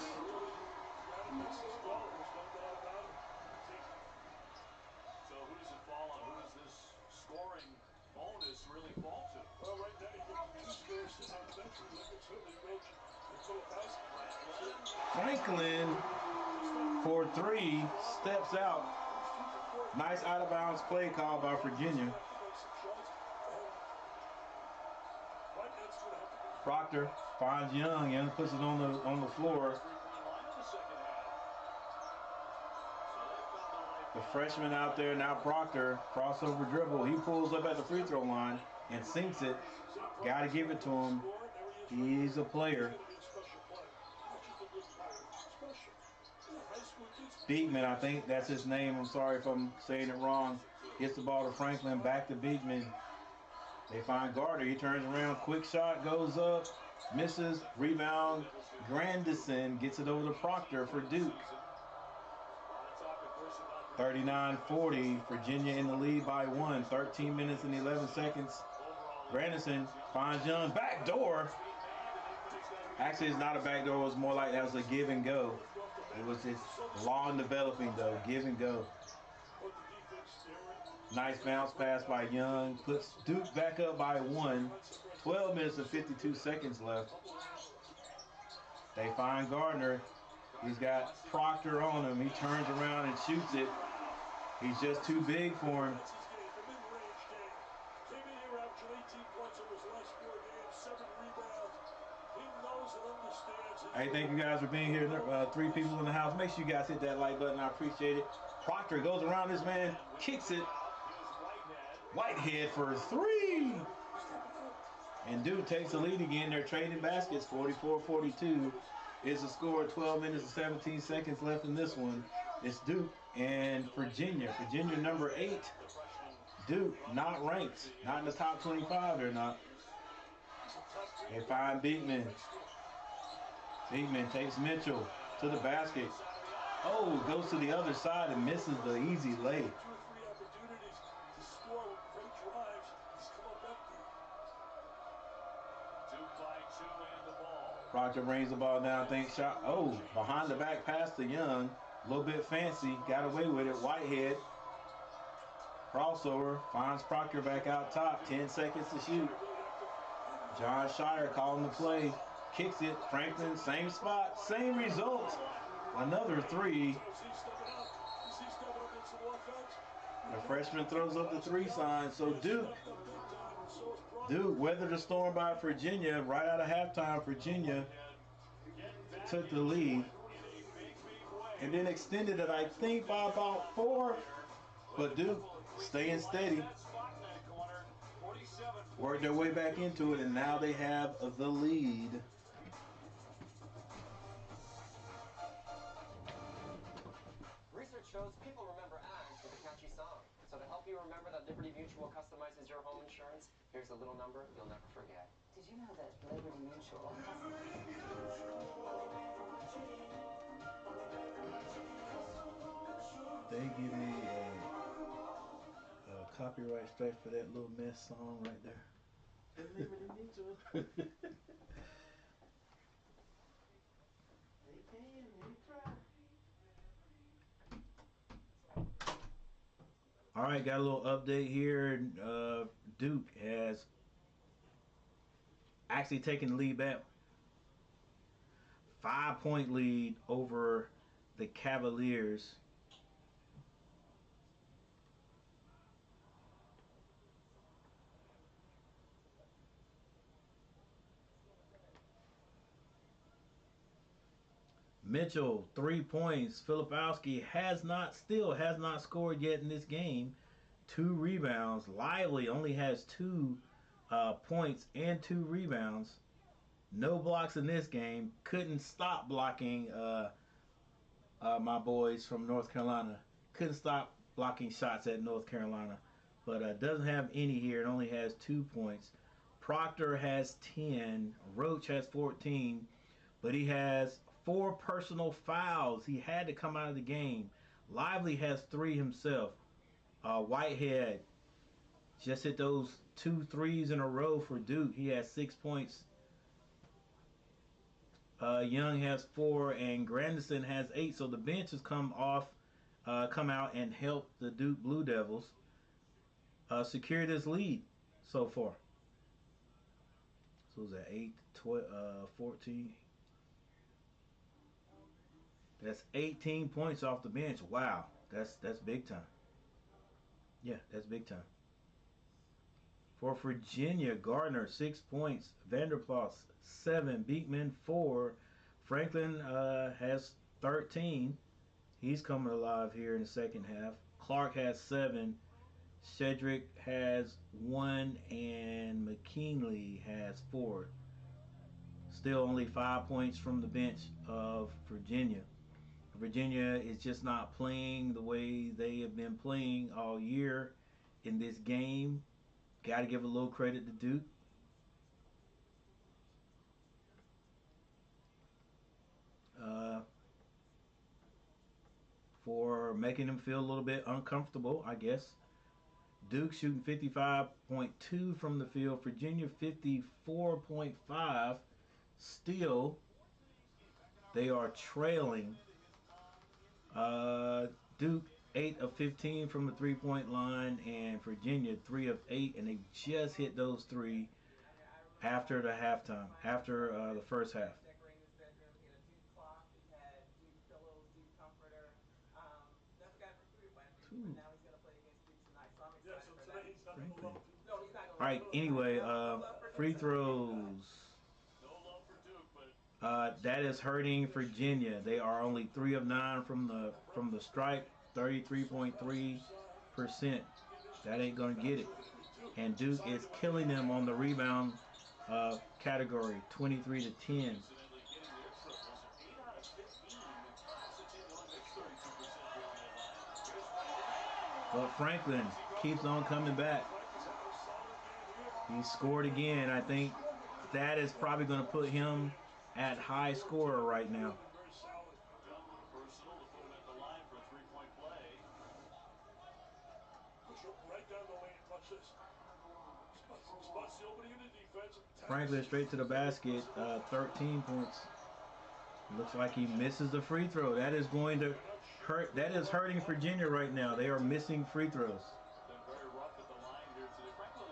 A: Franklin for 3 steps out. Nice out of bounds play called by Virginia. Proctor finds Young. Young puts it on the floor. The freshman out there now, Proctor, crossover dribble. He pulls up at the free throw line and sinks it. Got to give it to him. He's a player. Beekman, I think that's his name. I'm sorry if I'm saying it wrong. Gets the ball to Franklin, back to Beekman. They find Gardner. He turns around, quick shot, goes up, misses, rebound. Grandison gets it over to Proctor for Duke. 39-40, Virginia in the lead by 1. 13 minutes and 11 seconds. Grandison finds Young, backdoor. Actually, it's not a backdoor. It was more like that was a give and go. It was just long developing though, give and go. Nice bounce pass by Young. Puts Duke back up by 1. 12 minutes and 52 seconds left. They find Gardner. He's got Proctor on him. He turns around and shoots it. He's just too big for him. Hey, thank you guys for being here. 3 people in the house. Make sure you guys hit that like button. I appreciate it. Proctor goes around this man, kicks it. Whitehead for 3. And Duke takes the lead again. They're trading baskets. 44-42 is the score. 12 minutes and 17 seconds left in this one. It's Duke and Virginia. Virginia number 8. Duke not ranked. Not in the top 25. They're not. They find Beekman. Beekman takes Mitchell to the basket. Oh, goes to the other side and misses the easy lay. Proctor brings the ball down, thinks shot. Oh, behind the back pass to Young. A little bit fancy, got away with it. Whitehead. Crossover, finds Proctor back out top. 10 seconds to shoot. John Shire calling the play. Kicks it. Franklin, same spot, same result. Another 3. The freshman throws up the 3 sign. So Duke weathered the storm by Virginia. Right out of halftime, Virginia took the lead. And then extended it, I think, by about 4. But Duke staying steady. Worked their way back into it, and now they have the lead.
G: Research shows people remember ads with a catchy song. So to help you remember that Liberty Mutual customizes your home insurance, here's a little number you'll never forget.
C: Did you know that Liberty Mutual
A: They give me a copyright strike for that little mess song right there. Liberty Mutual. They can, they try. All right, got a little update here. Duke has actually taken the lead back. 5-point lead over the Cavaliers. Mitchell, 3 points. Filipowski still has not scored yet in this game. 2 rebounds. Lively only has 2 points and 2 rebounds. No blocks in this game. Couldn't stop blocking my boys from North Carolina. Couldn't stop blocking shots at North Carolina. But doesn't have any here. It only has 2 points. Proctor has 10. Roach has 14. But he has 4 personal fouls. He had to come out of the game. Lively has 3 himself. Whitehead just hit those 2 threes in a row for Duke. He has 6 points. Young has 4 and Grandison has 8. So the bench has come out and helped the Duke Blue Devils secure this lead so far. So is that 8, 12, 14? That's 18 points off the bench. Wow, that's big time. Yeah, that's big time. For Virginia, Gardner 6 points, Vanderplas 7, Beekman 4, Franklin has 13. He's coming alive here in the second half. Clark has 7. Cedric has 1, and McKinley has 4. Still only 5 points from the bench of Virginia. Virginia is just not playing the way they have been playing all year in this game. Got to give a little credit to Duke. For making them feel a little bit uncomfortable, I guess. Duke shooting 55.2 from the field. Virginia 54.5. Still, they are trailing. Duke 8 of 15 from the three-point line, and Virginia 3 of 8, and they just hit those 3 after the halftime, after the first half. All right. Anyway, free throws. That is hurting Virginia. They are only 3 of 9 from the stripe, 33.3%. That ain't gonna get it. And Duke is killing them on the rebound category, 23 to 10. But Franklin keeps on coming back. He scored again. I think that is probably going to put him at high scorer right now. Franklin straight to the basket, 13 points. Looks like he misses the free throw. That is going to hurt. That is hurting Virginia right now. They are missing free throws.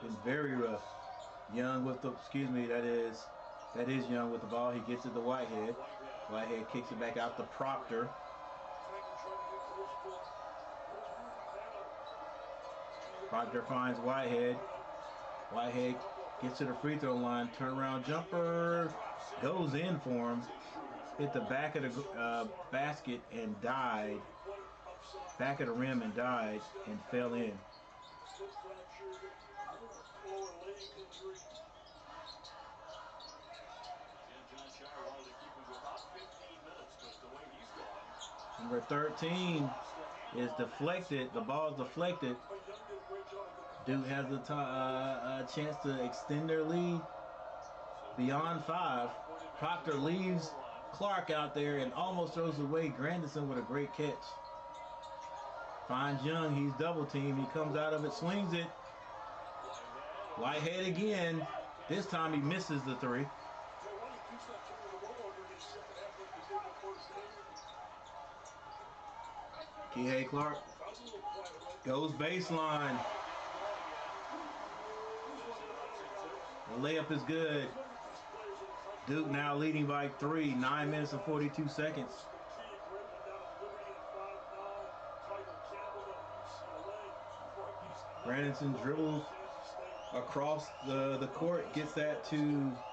A: It's very rough. Young with the, that is Young with the ball. He gets it to Whitehead. Whitehead kicks it back out to Proctor. Proctor finds Whitehead. Whitehead gets to the free throw line. Turnaround jumper goes in for him. Hit the back of the basket and died. Back of the rim and died and fell in. Number 13 is deflected. The ball is deflected. Duke has a chance to extend their lead beyond 5. Proctor leaves Clark out there and almost throws away Grandison with a great catch. Finds Young. He's double teamed. He comes out of it, swings it. Whitehead again. This time he misses the 3. Kihei Clark goes baseline. The layup is good. Duke now leading by 3. 9 minutes and 42 seconds. Grandison dribbles across the court, gets that to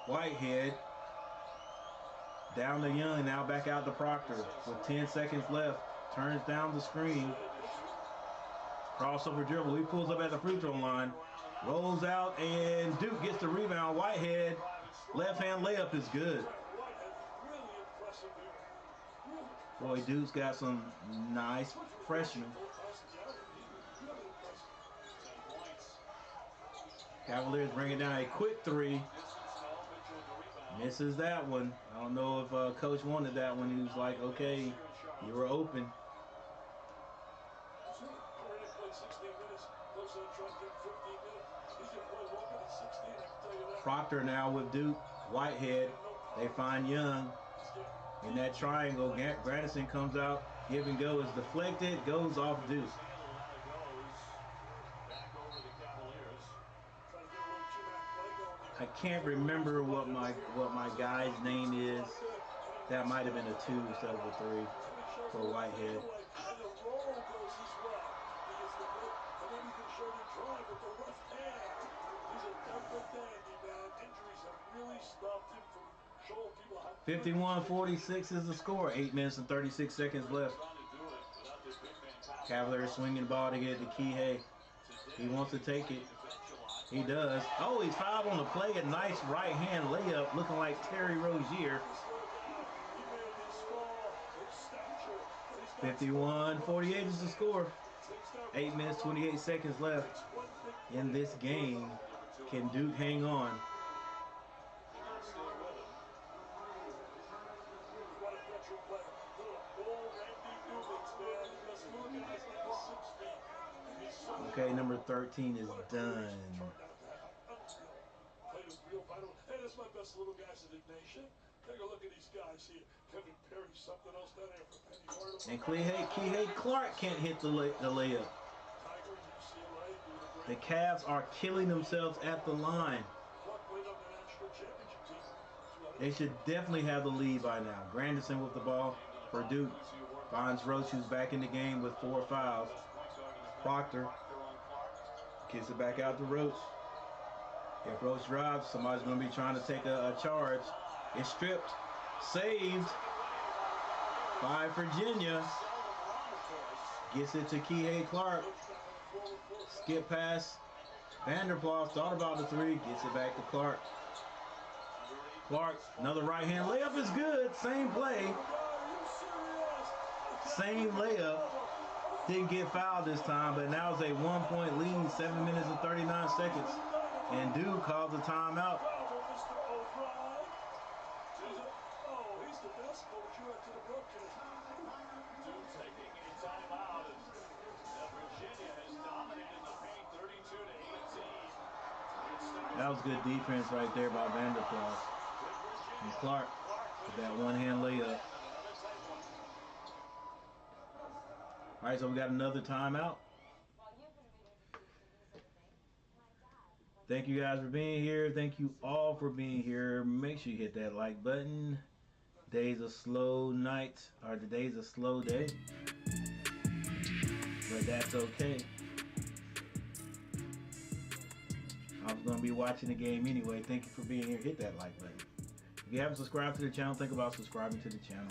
A: Whitehead. Down to Young, now back out to Proctor with 10 seconds left. Turns down the screen. Crossover dribble. He pulls up at the free throw line. Rolls out, and Duke gets the rebound. Whitehead, left-hand layup is good. Boy, Duke's got some nice freshmen. Cavaliers bring it down. A quick 3. Misses that one. I don't know if Coach wanted that one. He was like, okay, you were open. Proctor now with Duke. Whitehead. They find Young in that triangle. Grandison comes out. Give and go is deflected. Goes off Duke. I can't remember what my guy's name is. That might have been a 2 instead of a 3 for Whitehead. $51-46 is the score. 8 minutes and 36 seconds left. Cavaliers swinging the ball to get it to Kihei. He wants to take it. He does. Oh, he's fouled on the play. A nice right hand layup, looking like Terry Rozier. 51-48 is the score. 8 minutes, 28 seconds left in this game. Can Duke hang on? Okay, number 13 is done.
B: Hey, that's my best little guys in the nation. Take a look at these guys here. Kevin Perry, something else down there for Penny Hardaway.
A: And Kihei Clark can't hit the layup. The Cavs are killing themselves at the line. They should definitely have the lead by now. Granderson with the ball for Duke. Finds Roach, who's back in the game with 4 fouls. Proctor kicks it back out to Roach. If Roach drives, somebody's going to be trying to take a charge. It's stripped. Saved by Virginia. Gets it to Kihei Clark. Skip pass. Vanderplof thought about the 3. Gets it back to Clark. Clark, another right hand layup is good. Same play. Same layup. Didn't get fouled this time, but now it's a 1-point lead. 7 minutes and 39 seconds. And Duke calls a timeout. That was good defense right there by Vanderplof. And Clark with that one-hand layup. All right, so we got another timeout. Thank you guys for being here. Thank you all for being here. Make sure you hit that like button. Today's a slow night, or today's a slow day. But that's okay. I was going to be watching the game anyway. Thank you for being here. Hit that like button. If you haven't subscribed to the channel, think about subscribing to the channel.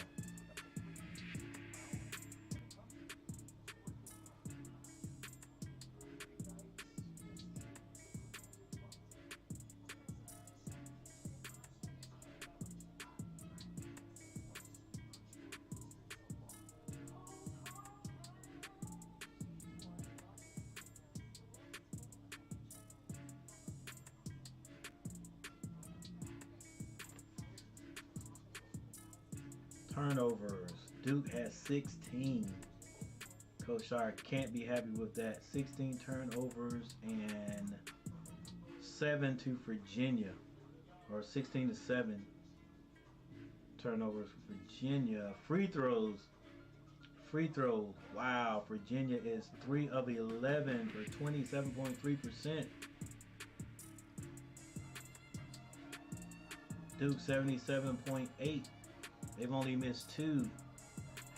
A: Turnovers. Duke has 16. Coach Shire can't be happy with that. 16 turnovers and 7 to Virginia, or 16-7 turnovers for Virginia. Free throws. Wow, Virginia is 3 of 11 for 27.3%. Duke 77.8. They've only missed 2.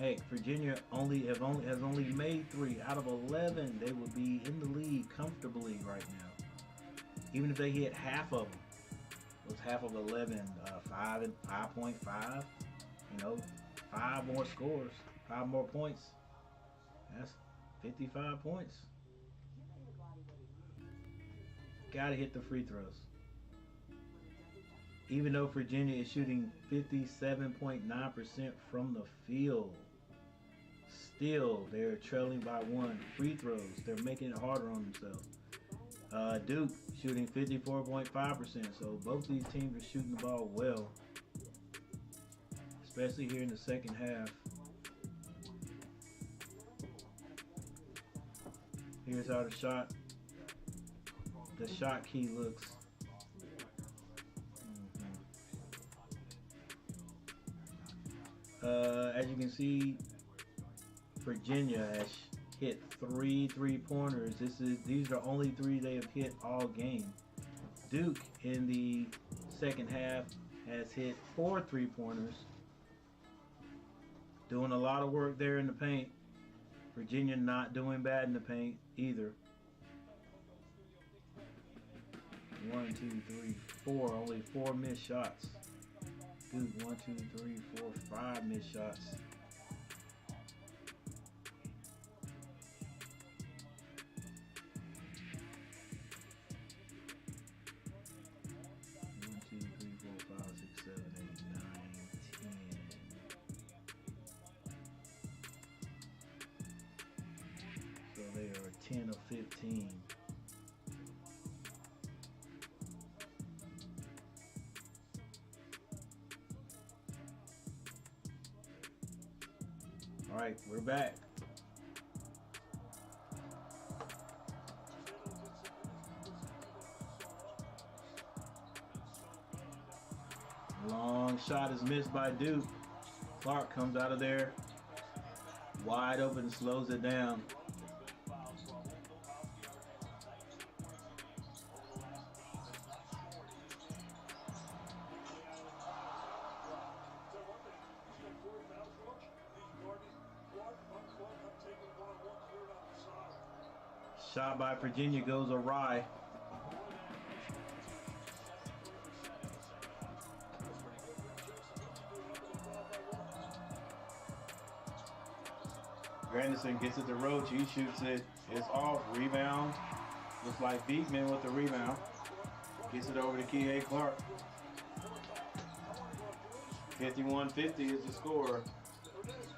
A: Heck, Virginia has only made 3 out of 11. They would be in the lead comfortably right now. Even if they hit half of them. It was half of 11, 5.5. You know, 5 more scores, 5 more points. That's 55 points. Gotta hit the free throws. Even though Virginia is shooting 57.9% from the field, still they're trailing by 1. Free throws, they're making it harder on themselves. Duke shooting 54.5%, so both these teams are shooting the ball well, especially here in the second half. Here's how the shot key looks. As you can see, Virginia has hit 3 3-pointers. These are only 3 they have hit all game. Duke in the second half has hit 4 3-pointers. Doing a lot of work there in the paint. Virginia not doing bad in the paint either. 1, 2, 3, 4. Only 4 missed shots. Duke 1, 2, 3, 4, 5 missed shots. 10 of 15. All right, we're back. Long shot is missed by Duke. Clark comes out of there wide open, slows it down. Shot by Virginia goes awry. Grandison gets it to Roach. He shoots it. It's off. Rebound. Looks like Beekman with the rebound. Gets it over to Kihei Clark. 51-50 is the score.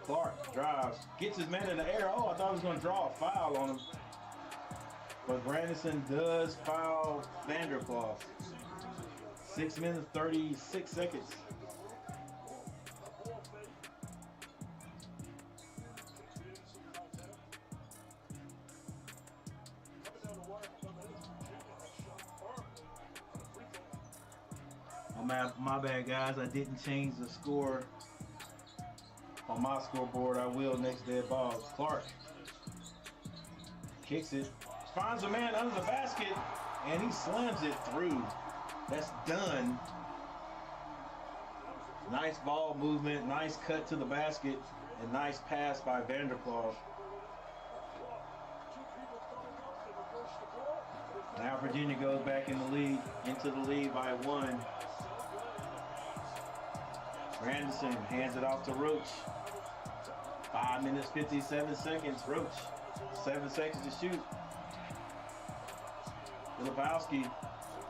A: Clark drives. Gets his man in the air. Oh, I thought he was going to draw a foul on him. But Grandison does foul Vanderploss. 6 minutes, 36 seconds. My bad, guys. I didn't change the score on my scoreboard. I will next dead ball. Clark kicks it, finds a man under the basket, and he slams it through. That's done. Nice ball movement, nice cut to the basket, and nice pass by Vanderploss. Now Virginia goes back in the lead, into the lead by 1. Grandison hands it off to Roach. 5 minutes, 57 seconds. Roach, 7 seconds to shoot. Filipowski.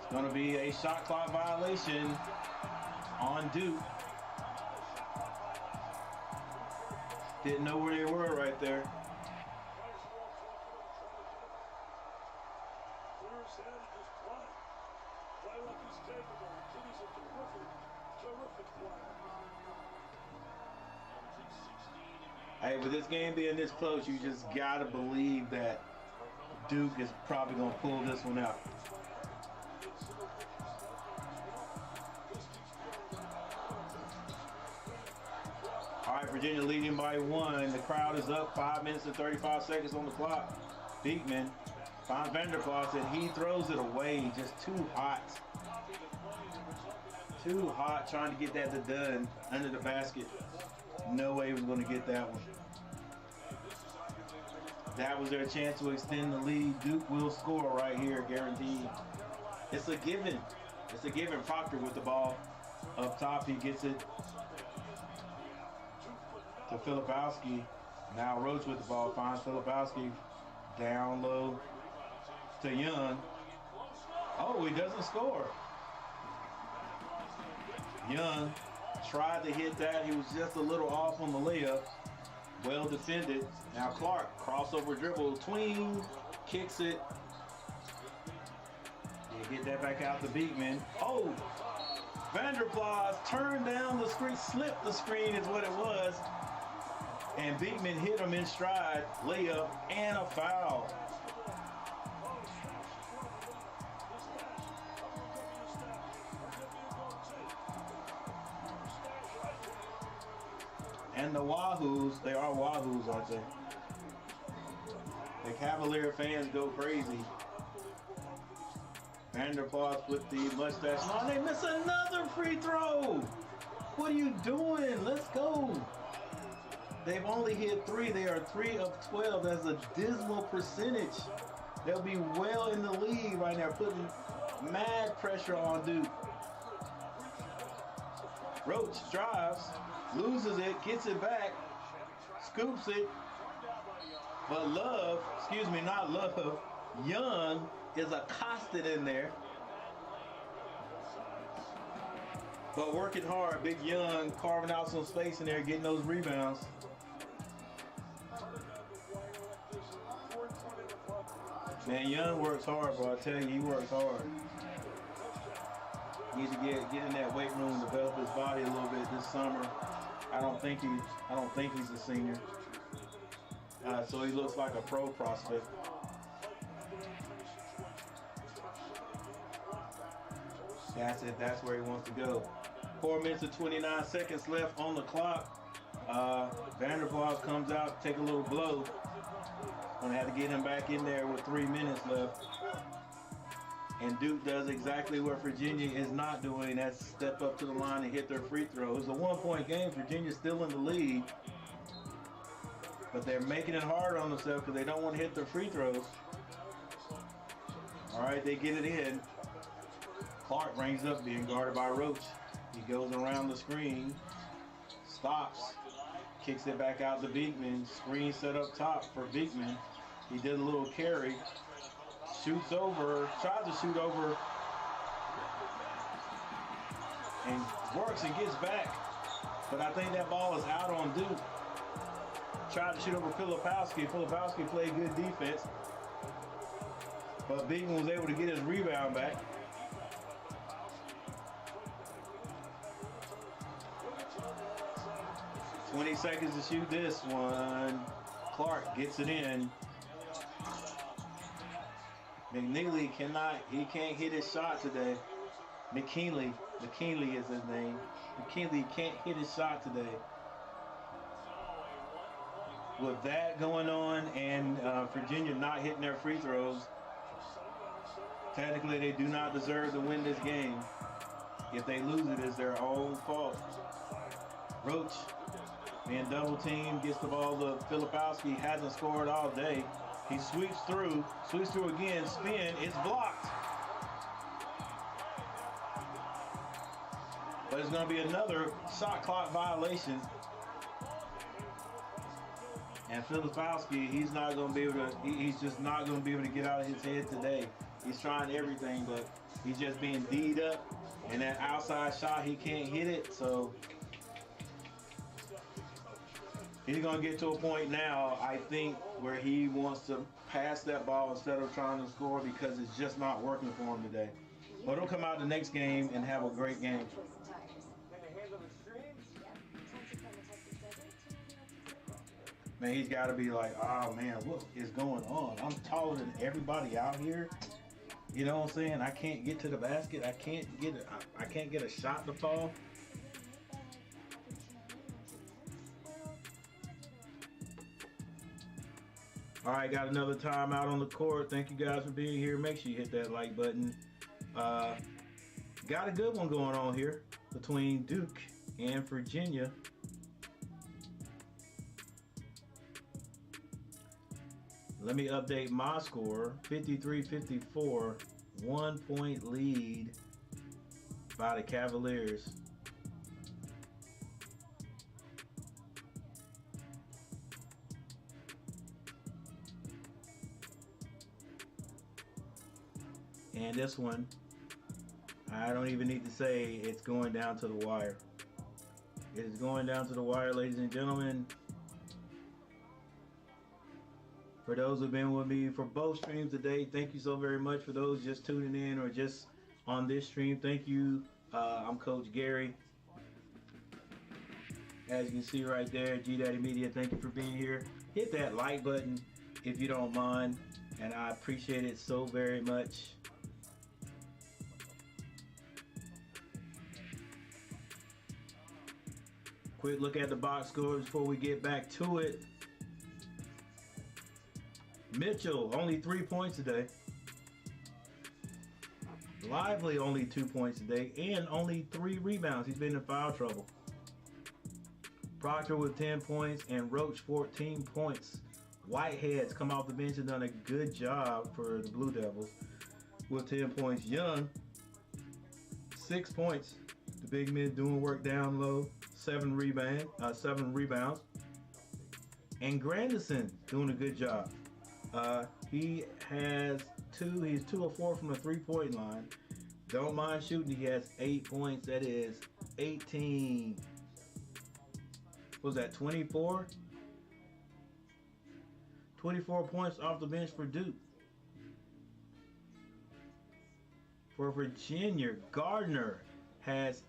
A: It's going to be a shot clock violation on Duke. Didn't know where they were right there. Hey, with this game being this close, you just gotta believe that Duke is probably gonna pull this one out. All right, Virginia leading by 1. The crowd is up. 5 minutes and 35 seconds on the clock. Beekman finds Vanderploss and he throws it away. Just too hot. Too hot trying to get that done under the basket. No way he was going to get that one. That was their chance to extend the lead. Duke will score right here, guaranteed. It's a given. It's a given. Proctor with the ball up top. He gets it to Filipowski. Now Roach with the ball. Finds Filipowski down low to Young. Oh, he doesn't score. Young tried to hit that. He was just a little off on the layup. Well defended. Now Clark, crossover dribble, tween, kicks it. They get that back out to Beekman. Oh, Vanderploss turned down the screen, slipped the screen is what it was. And Beekman hit him in stride, layup, and a foul. And the Wahoos, they are Wahoos, aren't they? The Cavalier fans go crazy. Vanderploss with the mustache. Oh, they miss another free throw. What are you doing? Let's go. They've only hit 3. They are 3 of 12. That's a dismal percentage. They'll be well in the lead right now, putting mad pressure on Duke. Roach drives. Loses it, gets it back, scoops it, but Love, excuse me, not Love, Young is accosted in there. But working hard, Big Young carving out some space in there, getting those rebounds. Man, Young works hard, bro. I tell you, he works hard. He needs to get in that weight room, develop his body a little bit this summer. I don't think he's a senior. So he looks like a pro prospect. That's it. That's where he wants to go. 4 minutes and 29 seconds left on the clock. Vanderbilt comes out, take a little blow. Gonna have to get him back in there with 3 minutes left. And Duke does exactly what Virginia is not doing. That's step up to the line and hit their free throws. It's a 1-point game. Virginia's still in the lead. But they're making it hard on themselves because they don't want to hit their free throws. All right, they get it in. Clark brings up, being guarded by Roach. He goes around the screen, stops, kicks it back out to Beekman. Screen set up top for Beekman. He did a little carry, shoots over, tries to shoot over, and works and gets back. But I think that ball is out on Duke. Tried to shoot over Filipowski. Filipowski played good defense, but Beekman was able to get his rebound back. 20 seconds to shoot this one. Clark gets it in. McNeely can't hit his shot today. McKinley is his name. McKinley can't hit his shot today. With that going on and Virginia not hitting their free throws, technically they do not deserve to win this game. If they lose it, it's their own fault. Roach being double teamed, gets the ball to Filipowski, hasn't scored all day. He sweeps through again, spin, it's blocked. But it's going to be another shot clock violation. And Filipowski, he's not going to be able to, he's just not going to be able to get out of his head today. He's trying everything, but he's just being D'd up. And that outside shot, he can't hit it, so he's going to get to a point now, I think, where he wants to pass that ball instead of trying to score because it's just not working for him today. But he'll come out the next game and have a great game. Man, he's got to be like, oh man, what is going on? I'm taller than everybody out here. You know what I'm saying? I can't get to the basket. I can't get a shot to fall. All right, got another timeout on the court. Thank you guys for being here. Make sure you hit that like button. Got a good one going on here between Duke and Virginia. Let me update my score. 53-54, 1 point lead by the Cavaliers. And this one, I don't even need to say it's going down to the wire. It is going down to the wire, ladies and gentlemen. For those who've been with me for both streams today, thank you so very much. For those just tuning in or just on this stream, thank you. I'm Coach Gary. As you can see right there, G Daddy Media, thank you for being here. Hit that like button if you don't mind, and I appreciate it so very much. Quick look at the box scores before we get back to it. Mitchell, only 3 points today. Lively, only 2 points today, and only 3 rebounds. He's been in foul trouble. Proctor with 10 points, and Roach 14 points. Whitehead's come off the bench and done a good job for the Blue Devils with 10 points. Young, 6 points. The big men doing work down low. 7 rebounds. And Grandison doing a good job. He has he's 2 of 4 from the 3-point line. Don't mind shooting. He has 8 points. That is 18. What was that, 24? 24 points off the bench for Duke. For Virginia, Gardner has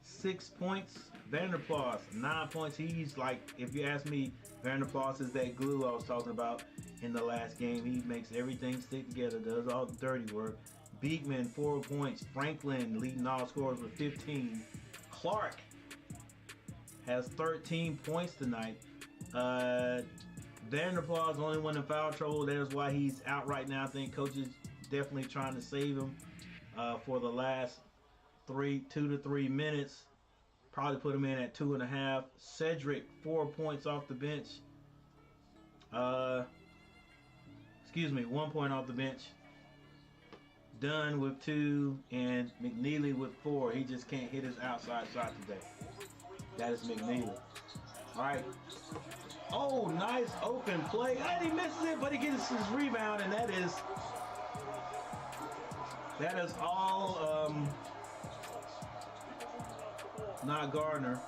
A: 6 points. Vanderplas, 9 points. He's like, if you ask me, Vanderplas is that glue I was talking about in the last game. He makes everything stick together, does all the dirty work. Beekman, 4 points. Franklin leading all scorers with 15. Clark has 13 points tonight. Vanderplas only one in foul trouble. That is why he's out right now. I think coach is definitely trying to save him for the last 2 to 3 minutes. Probably put him in at 2.5. Cedric, 4 points off the bench. 1 point off the bench. Dunn with 2 and McNeely with 4. He just can't hit his outside shot today. That is McNeely. All right. Oh, nice open play. And he misses it, but he gets his rebound, and that is all not Gardner.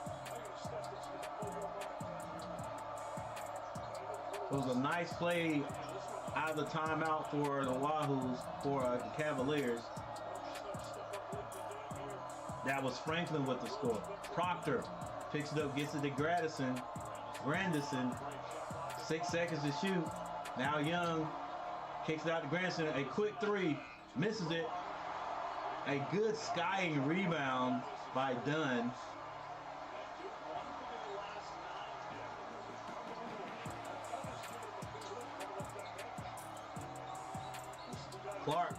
A: It was a nice play out of the timeout for the Wahoos, for the Cavaliers. That was Franklin with the score. Proctor picks it up, gets it to Grandison. 6 seconds to shoot. Now Young kicks it out to Grandison. A quick 3, misses it. A good skying rebound by Dunn. Clark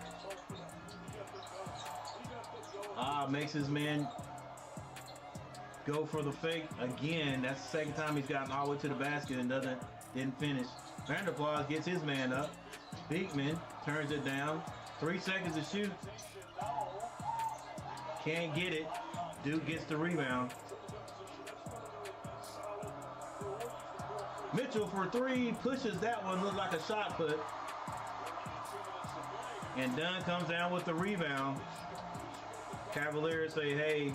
A: makes his man go for the fake again. That's the second time he's gotten all the way to the basket and didn't finish. Vanderplas gets his man up. Beekman turns it down. 3 seconds to shoot. Can't get it. Duke gets the rebound. Mitchell for 3, pushes that one, looked like a shot put. And Dunn comes down with the rebound. Cavaliers say, hey,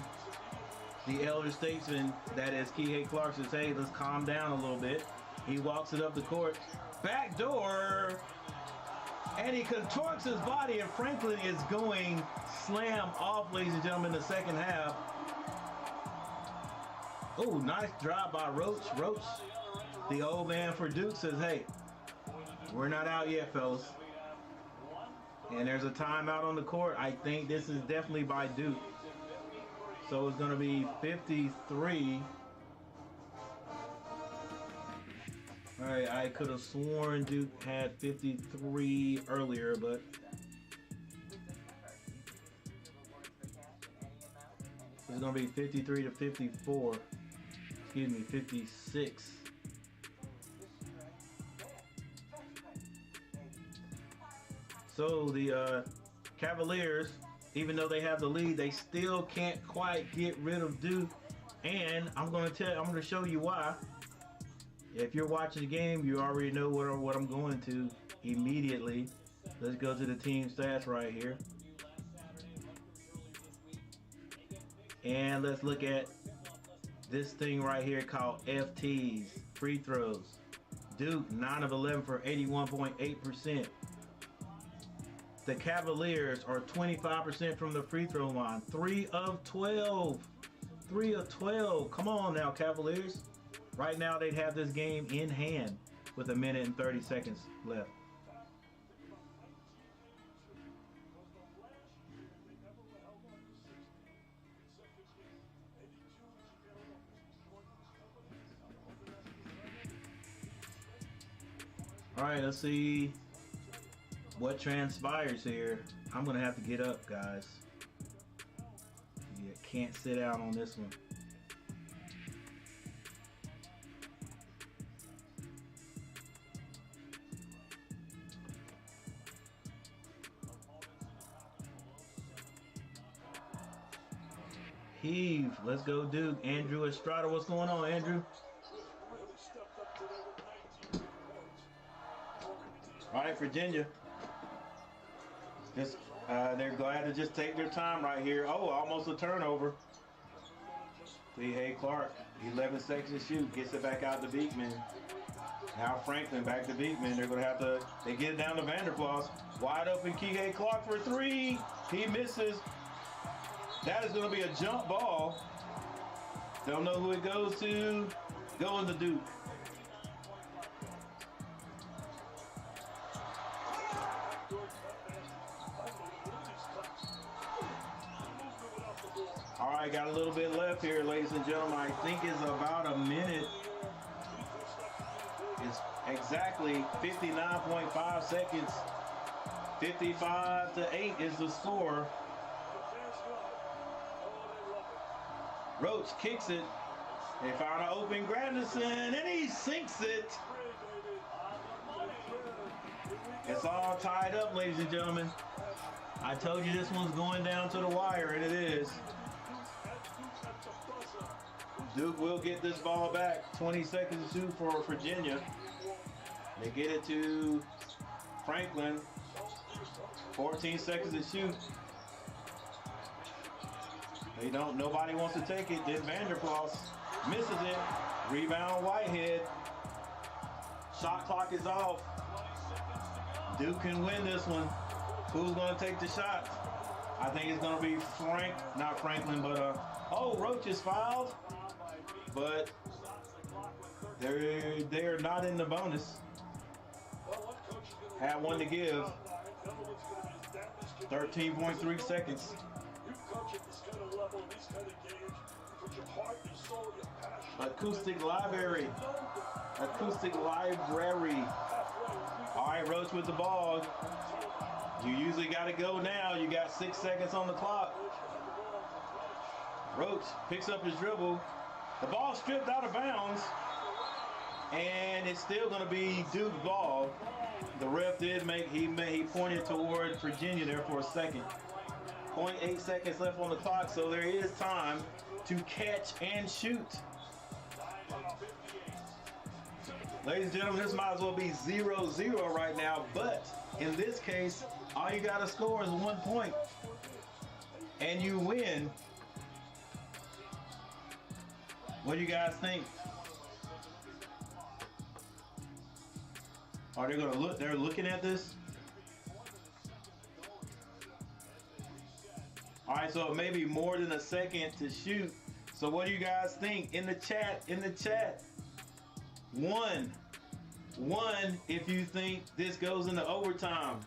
A: the elder statesman, that is Kihei Clark, says, hey, let's calm down a little bit. He walks it up the court. Back door. And he contorts his body, and Franklin is going slam off, ladies and gentlemen, in the second half. Oh, nice drive by Roach. Roach, the old man for Duke, says, hey, we're not out yet, fellas. And there's a timeout on the court. I think this is definitely by Duke. So it's going to be 53. All right, I could have sworn Duke had 53 earlier, but it's going to be 53 to 54. Excuse me, 56. So the Cavaliers, even though they have the lead, they still can't quite get rid of Duke. And I'm going to show you why. If you're watching the game, you already know what I'm going to immediately. Let's go to the team stats right here. And let's look at this thing right here called FTs, free throws. Duke, 9 of 11 for 81.8%. The Cavaliers are 25% from the free throw line. 3 of 12. 3 of 12. Come on now, Cavaliers. Right now, they'd have this game in hand with 1 minute and 30 seconds left. All right, let's see what transpires here. I'm going to have to get up, guys. Yeah, can't sit out on this one. Heave, let's go Duke. Andrew Estrada, what's going on, Andrew? All right, Virginia. Just they're glad to just take their time right here. Oh, almost a turnover. Kihei Clark, 11 seconds to shoot, gets it back out to Beekman. Now Franklin back to Beekman. They're going to have to, they get it down to Vanderplas. Wide open Kihei Clark for three. He misses. That is going to be a jump ball. Don't know who it goes to. Going to Duke. All right, got a little bit left here, ladies and gentlemen. I think it's about a minute. It's exactly 59.5 seconds. 55-8 is the score. Roach kicks it. They found an open Grandison, and he sinks it. It's all tied up, ladies and gentlemen. I told you this one's going down to the wire, and it is. Duke will get this ball back. 20 seconds to shoot for Virginia. They get it to Franklin. 14 seconds to shoot. They don't, nobody wants to take it. Then Vanderplas misses it. Rebound Whitehead. Shot clock is off. Duke can win this one. Who's going to take the shot? I think it's going to be not Franklin, but oh, Roach is fouled. But they're not in the bonus. Had one to give. 13.3 seconds. Acoustic library. Acoustic library. All right, Roach with the ball. You usually got to go now. You got 6 seconds on the clock. Roach picks up his dribble. The ball stripped out of bounds. And it's still going to be Duke's ball. The ref did he pointed toward Virginia there for a second. 0.8 seconds left on the clock, so there is time to catch and shoot. Ladies and gentlemen, this might as well be 0-0 right now, but in this case, all you got to score is 1 point, and you win. What do you guys think? Are they gonna look? They're looking at this. All right, so it may be more than a second to shoot. So what do you guys think? In the chat, One if you think this goes into overtime.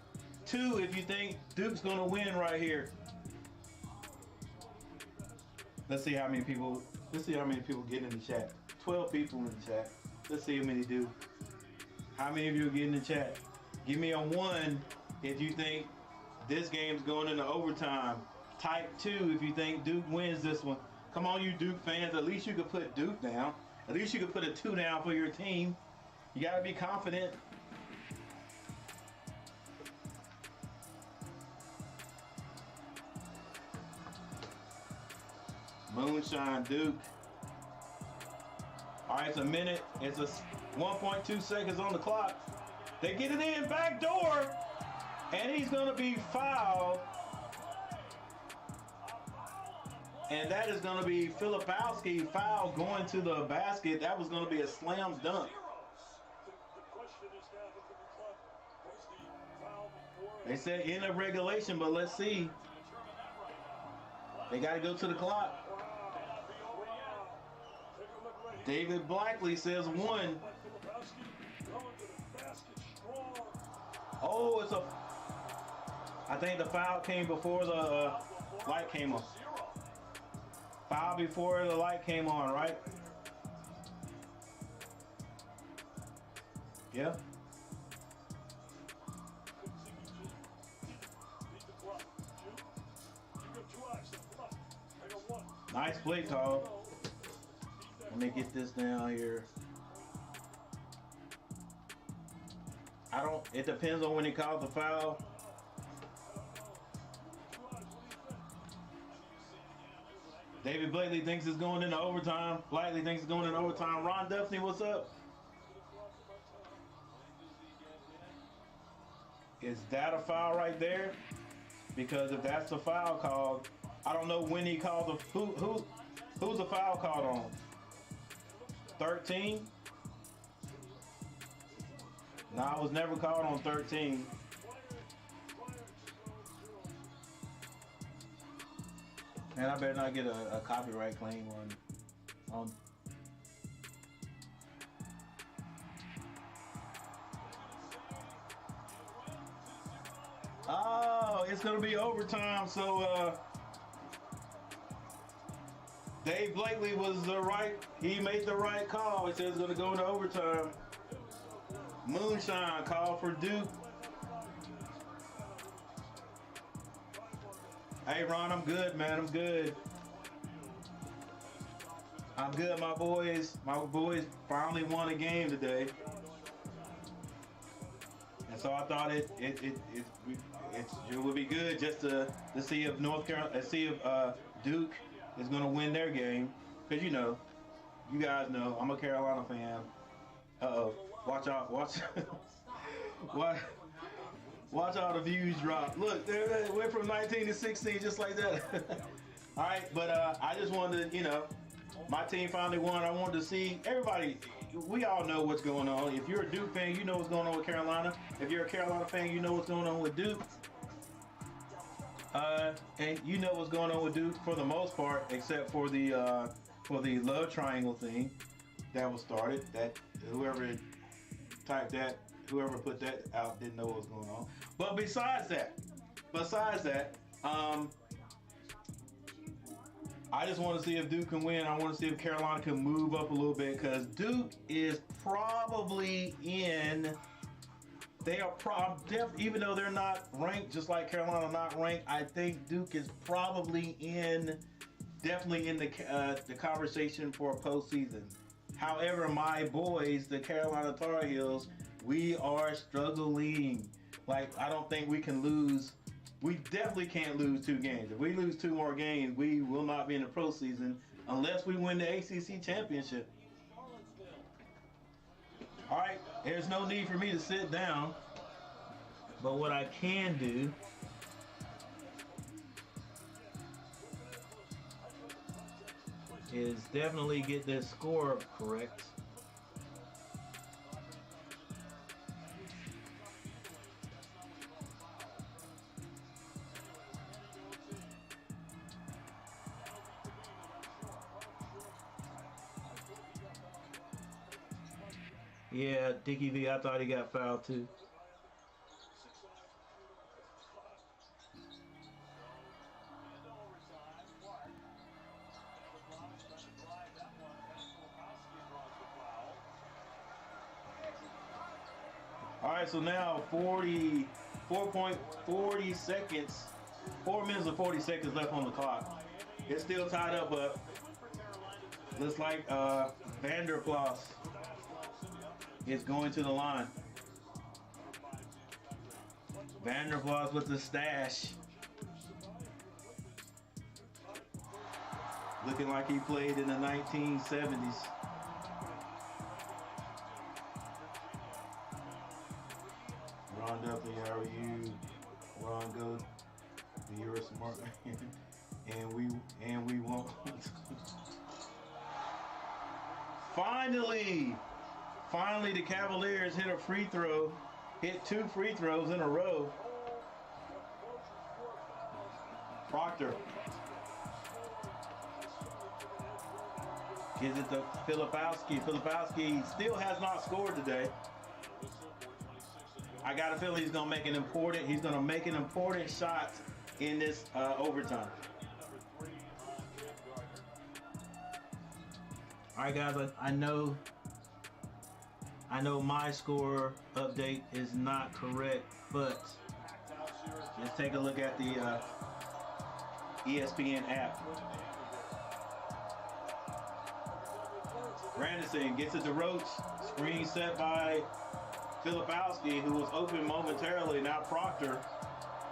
A: 2 if you think Duke's gonna win right here. Let's see how many people get in the chat. 12 people in the chat. Let's see how many do. How many of you get in the chat? Give me a 1 if you think this game's going into overtime. Type 2 if you think Duke wins this one. Come on, you Duke fans. At least you could put Duke down. At least you could put a 2 down for your team. You got to be confident. Moonshine Duke. All right, it's a minute. It's a 1.2 seconds on the clock. They get it in, back door, and he's going to be fouled. And that is going to be Filipowski foul going to the basket. That was going to be a slam dunk. They said in a regulation, but let's see. They got to go to the clock. David Blackley says 1. Oh, I think the foul came before the light came on. Foul before the light came on, right? Yeah. Nice play call. Let me get this down here. It depends on when he calls the foul. David Blakely thinks it's going into overtime. Blakely thinks it's going into overtime. Ron Duffney, what's up? Is that a foul right there? Because if that's the foul call, I don't know when he called the who's the foul called on? 13? No, I was never called on 13. And I better not get a copyright claim on. Oh, it's gonna be overtime. So Dave Blakely was he made the right call. He said it's gonna go into overtime. Moonshine call for Duke. Hey Ron, I'm good, man. I'm good. I'm good, my boys. My boys finally won a game today, and so I thought it would be good just to see if Duke is going to win their game, because you guys know I'm a Carolina fan. Watch out, watch out the views drop. Look, they went from 19 to 16 just like that. All right, but I just wanted to, my team finally won. I wanted to see everybody. We all know what's going on. If you're a Duke fan, you know what's going on with Carolina. If you're a Carolina fan, you know what's going on with Duke. And you know what's going on with Duke for the most part, except for the love triangle thing that was started. That whoever put that out didn't know what was going on. But besides that, I just want to see if Duke can win. I want to see if Carolina can move up a little bit, because Duke is probably in. They are even though they're not ranked, just like Carolina not ranked. I think Duke is probably definitely in the conversation for a postseason. However, my boys, the Carolina Tar Heels, we are struggling. Like, I don't think we can lose. We definitely can't lose 2 games. If we lose 2 more games, we will not be in the postseason unless we win the ACC championship. All right, there's no need for me to sit down, but what I can do is definitely get this score correct. Yeah, Dickie V, I thought he got fouled too. All right, so now 4.40 seconds, 4 minutes and 40 seconds left on the clock. It's still tied up, but looks like Vanderplas is going to the line. Vanderplas with the stash. Looking like he played in the 1970s. Ron Duffy, how are you? Ron, go. You're a smart man. and we won't. Finally, the Cavaliers hit a free throw. Hit 2 free throws in a row. Proctor gives it to Filipowski. Filipowski still has not scored today. I got a feeling he's gonna make an important shot in this overtime. All right, guys. I know my score update is not correct, but let's take a look at the ESPN app. Grandison gets it to Roach. Screen set by Filipowski, who was open momentarily. Now Proctor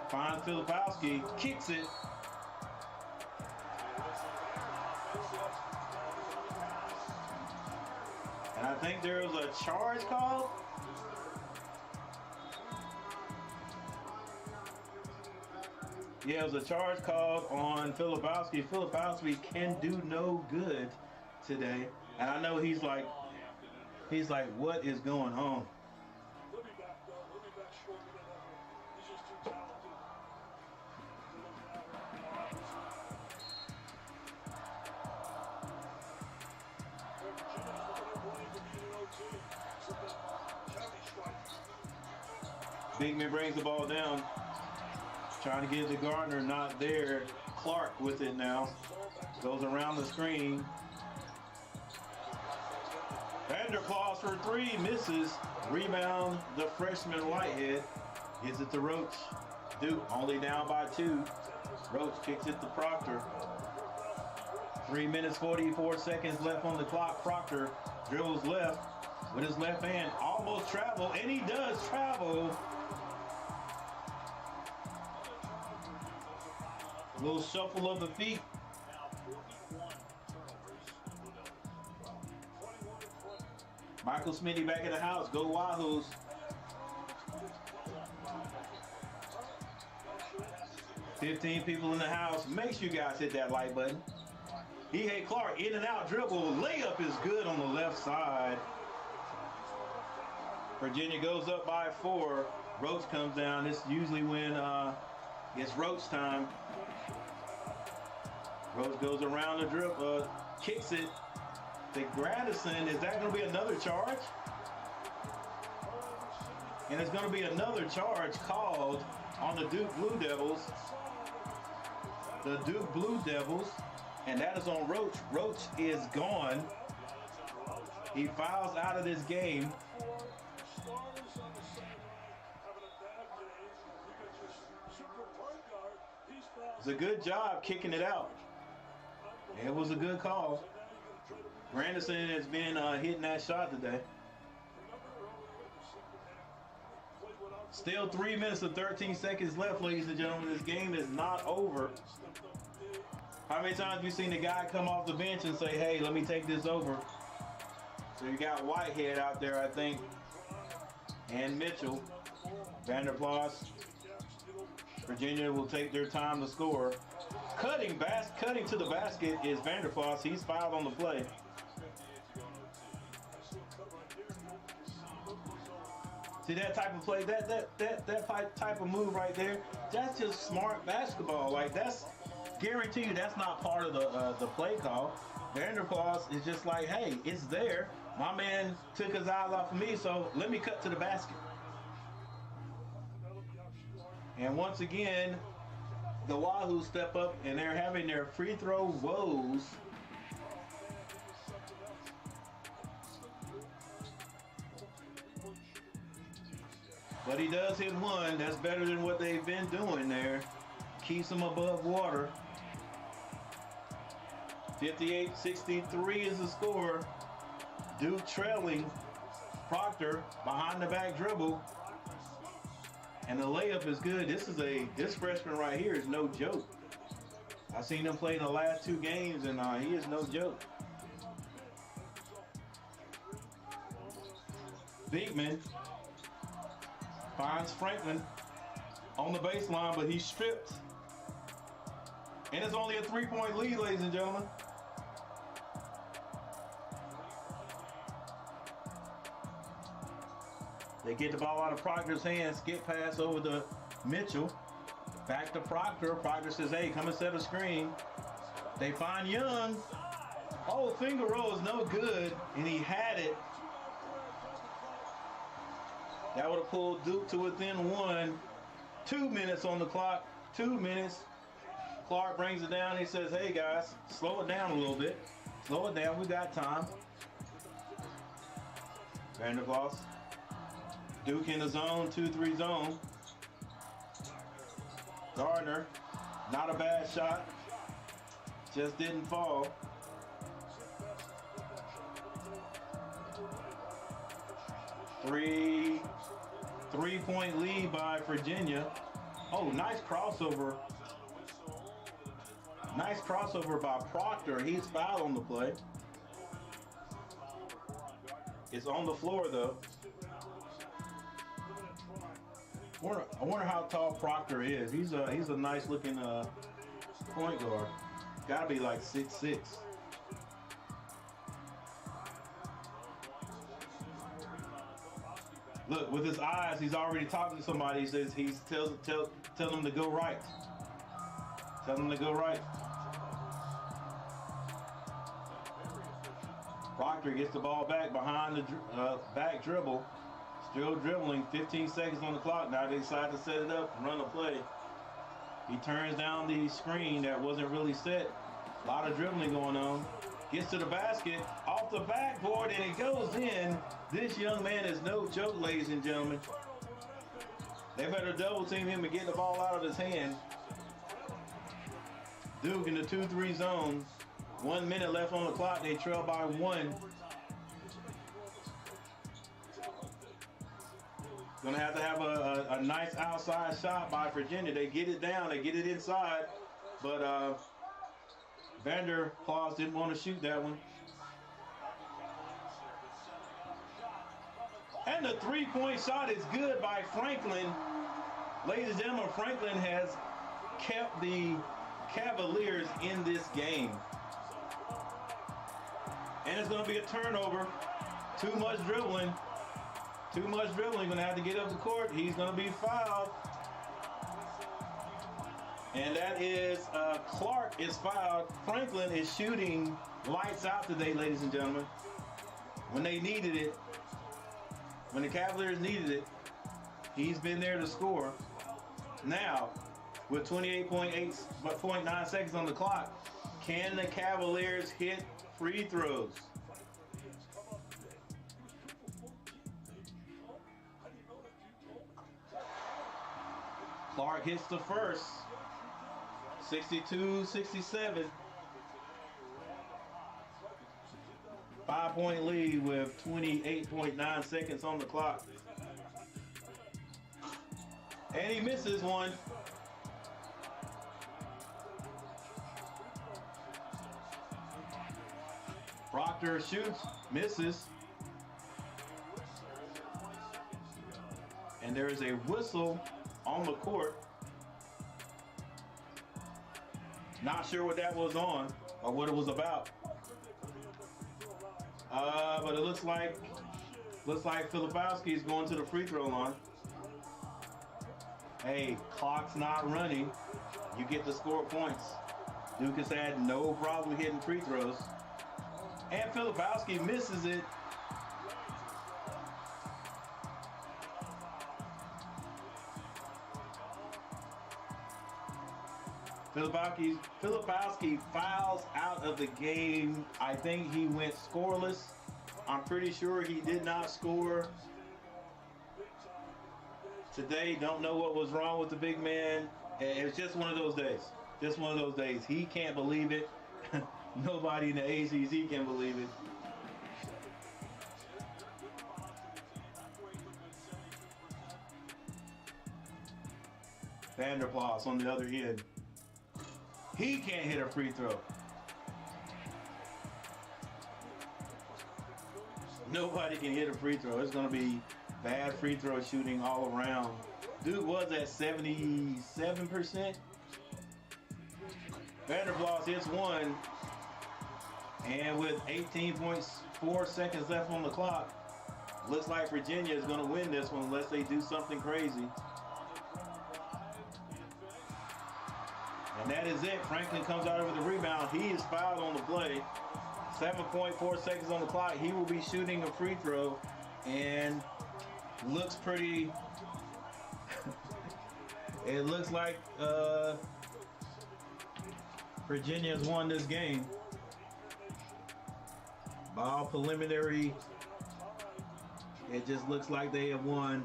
A: finds Filipowski, kicks it. And I think there was a charge called. Yeah, it was a charge called on Filipowski. Filipowski can do no good today. And I know he's like, what is going on? Bigman brings the ball down. Trying to get to Gardner, not there. Clark with it now. Goes around the screen. Vanderplas for three, misses. Rebound, the freshman Whitehead. Gives it to Roach. Duke only down by 2. Roach kicks it to Proctor. 3 minutes, 44 seconds left on the clock. Proctor dribbles left with his left hand. Almost travel, and he does travel. A little shuffle of the feet. Michael Smitty back in the house. Go Wahoos. $15 people in the house. Make sure you guys hit that like button. E.A. Clark, in and out dribble. Layup is good on the left side. Virginia goes up by 4. Roach comes down. This is usually when it's Roach time. Roach goes around the dribble, kicks it. The Grandison, is that going to be another charge? And it's going to be another charge called on the Duke Blue Devils. The Duke Blue Devils, and that is on Roach. Roach is gone. He fouls out of this game. It's a good job kicking it out. It was a good call. Grandison has been hitting that shot today. Still 3 minutes and 13 seconds left, ladies and gentlemen. This game is not over. How many times have you seen the guy come off the bench and say, hey, let me take this over? So you got Whitehead out there, I think, and Mitchell. Vanderplas. Virginia will take their time to score. Cutting to the basket is Vanderplas. He's fouled on the play. See that type of play, that type of move right there, that's just smart basketball. Like, that's guarantee you that's not part of the play call. Vanderplas is just like, hey, it's there. My man took his eyes off of me, so let me cut to the basket. And once again, the Wahoo step up, and they're having their free throw woes. But he does hit one. That's better than what they've been doing there. Keeps them above water. 58-63 is the score. Duke trailing. Proctor behind the back dribble. And the layup is good. This freshman right here is no joke. I've seen him play in the last 2 games, and he is no joke. Beekman finds Franklin on the baseline, but he's stripped. And it's only a 3-point lead, ladies and gentlemen. They get the ball out of Proctor's hands, skip pass over to Mitchell. Back to Proctor. Proctor says, hey, come and set a screen. They find Young. Oh, finger roll is no good, and he had it. That would have pulled Duke to within 1. 2 minutes on the clock. 2 minutes. Clark brings it down. He says, hey, guys, slow it down a little bit. Slow it down. We got time. Vanderplas. Duke in the zone, 2-3 zone. Gardner, not a bad shot. Just didn't fall. Three-point lead by Virginia. Oh, nice crossover. Nice crossover by Proctor. He's fouled on the play. It's on the floor, though. I wonder how tall Proctor is. He's a nice looking point guard. Gotta be like 6'6". Look, with his eyes, he's already talking to somebody. He says tell them to go right. Tell them to go right. Proctor gets the ball back behind the back dribble. Still dribbling, 15 seconds on the clock. Now they decide to set it up and run a play. He turns down the screen that wasn't really set. A lot of dribbling going on. Gets to the basket, off the backboard, and it goes in. This young man is no joke, ladies and gentlemen. They better double team him and get the ball out of his hand. Duke in the 2-3 zone. 1 minute left on the clock. They trail by 1. Gonna have to have a nice outside shot by Virginia. They get it down, they get it inside, but Vanderplas didn't want to shoot that one. And the three-point shot is good by Franklin. Ladies and gentlemen, Franklin has kept the Cavaliers in this game. And it's going to be a turnover. Too much dribbling. Too much dribbling. Going to have to get up the court. He's going to be fouled. And that is Clark is fouled. Franklin is shooting lights out today, ladies and gentlemen. When they needed it, when the Cavaliers needed it, he's been there to score. Now, with 28.9 seconds on the clock, can the Cavaliers hit free throws? Clark hits the first. 62-67. 5-point lead with 28.9 seconds on the clock. And he misses one. Proctor shoots, misses. And there is a whistle on the court. Not sure what that was on or what it was about. But it looks like Filipowski is going to the free throw line. Hey, clock's not running. You get to score points. Duke has had no problem hitting free throws. And Filipowski misses it. Filipowski fouls out of the game. I think he went scoreless. I'm pretty sure he did not score today. Don't know what was wrong with the big man. It's just one of those days. Just one of those days. He can't believe it. Nobody in the ACC can believe it. Vanderplas on the other end. He can't hit a free throw. Nobody can hit a free throw. It's going to be bad free throw shooting all around. Duke was at 77%. Vanderplas hits one. And with 18.4 seconds left on the clock, looks like Virginia is going to win this one unless they do something crazy. And that is it. Franklin comes out with the rebound. He is fouled on the play. 7.4 seconds on the clock. He will be shooting a free throw and looks pretty. It looks like Virginia has won this game. Ball preliminary. It just looks like they have won.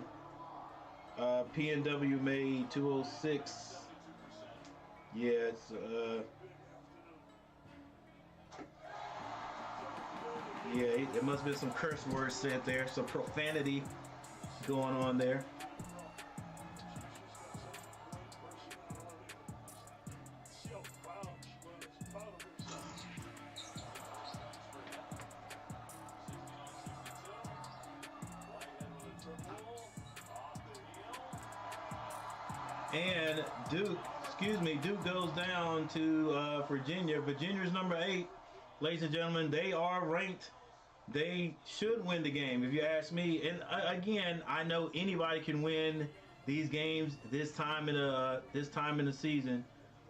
A: PNW made 206. Yeah, it's yeah, it must have been some curse words said there, some profanity going on there. And Duke goes down to Virginia. Virginia's number 8. Ladies and gentlemen, they are ranked. They should win the game, if you ask me. And again, I know anybody can win these games this time in the season.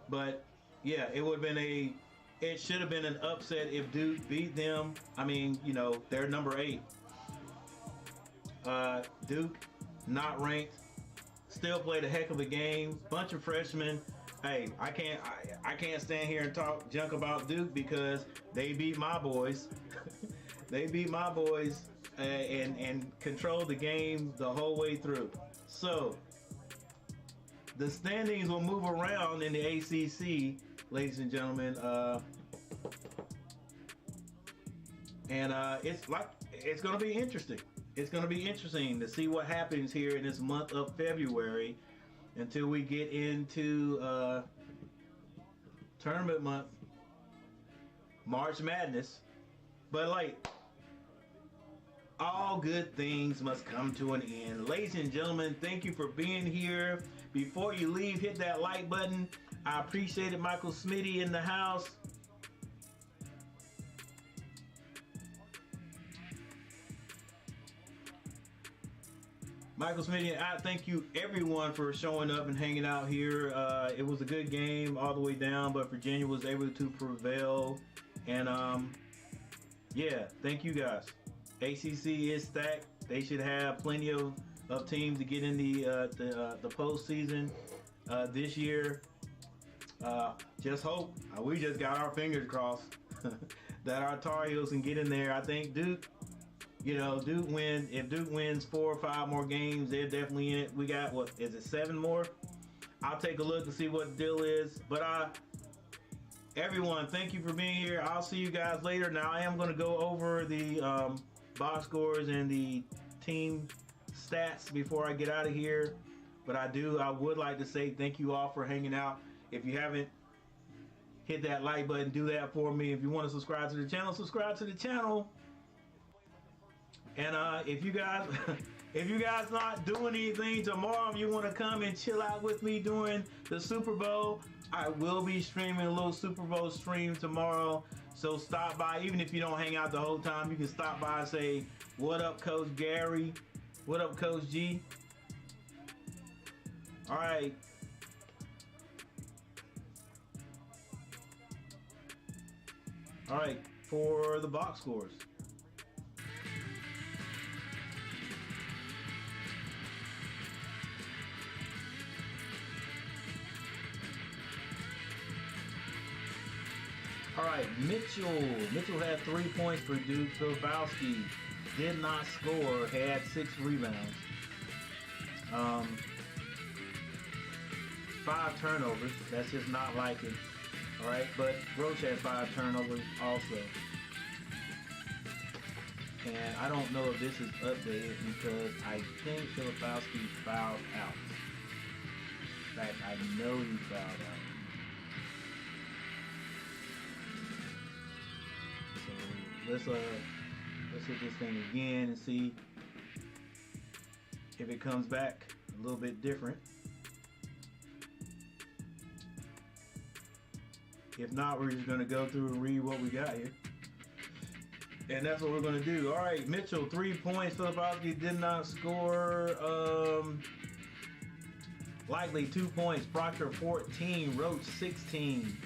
A: But yeah, it should have been an upset if Duke beat them. I mean, you know, they're number 8. Duke, not ranked, still played a heck of a game. Bunch of freshmen. Hey, I can't stand here and talk junk about Duke because they beat my boys. They beat my boys and controlled the game the whole way through. So the standings will move around in the ACC, ladies and gentlemen, and it's going to be interesting. It's going to be interesting to see what happens here in this month of February until we get into tournament month, March Madness. But like, all good things must come to an end. Ladies and gentlemen, thank you for being here. Before you leave, hit that like button. I appreciate it. Michael Smitty in the house. Michael Smitty, I thank you everyone for showing up and hanging out here. It was a good game all the way down, but Virginia was able to prevail. And yeah, thank you guys. ACC is stacked. They should have plenty of teams to get in the postseason this year. Just hope, we just got our fingers crossed that our Tar Heels can get in there. I think Duke, if Duke wins 4 or 5 more games, they're definitely in it. We got, what is it, 7 more? I'll take a look and see what the deal is. But everyone, thank you for being here. I'll see you guys later. Now I am going to go over the box scores and the team stats before I get out of here. But I would like to say thank you all for hanging out. If you haven't hit that like button, do that for me. If you want to subscribe to the channel, subscribe to the channel. And if you guys not doing anything tomorrow, if you want to come and chill out with me during the Super Bowl, I will be streaming a little Super Bowl stream tomorrow. So stop by. Even if you don't hang out the whole time, you can stop by and say, "What up, Coach Gary? What up, Coach G?" All right. All right, for the box scores. All right, Mitchell had 3 points for Duke. Filipowski did not score, had 6 rebounds. 5 turnovers. That's just not like it. All right, but Roach had 5 turnovers also. And I don't know if this is updated because I think Filipowski fouled out. In fact, I know he fouled out. So let's hit this thing again and see if it comes back a little bit different. If not, we're just going to go through and read what we got here. And that's what we're going to do. All right, Mitchell, 3 points. Filipowski did not score. Likely 2 points. Proctor, 14. Roach, 16.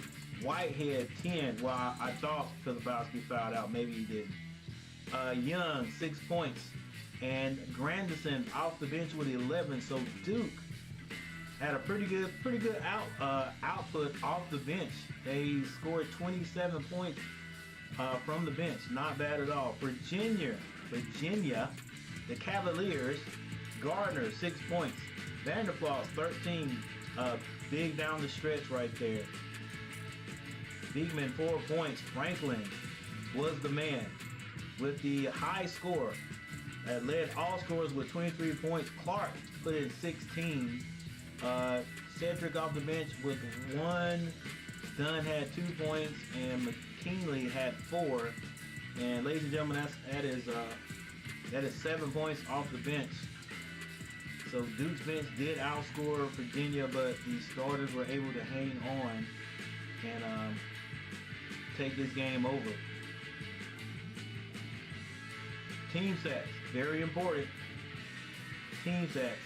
A: Whitehead, 10. Well, I thought Filipowski fouled out. Maybe he didn't. Young, 6 points. And Grandison off the bench with 11. So Duke had a pretty good output off the bench. They scored 27 points from the bench. Not bad at all. Virginia, the Cavaliers, Gardner, 6 points. Vanderplas, 13. Big down the stretch right there. Beekman, 4 points. Franklin was the man with the high score that led all scorers with 23 points. Clark put in 16. Cedric off the bench with 1. Dunn had 2 points, and McKinley had 4. And ladies and gentlemen, that is 7 points off the bench. So Duke's bench did outscore Virginia, but the starters were able to hang on and take this game over. Team sacks, very important. Team sacks.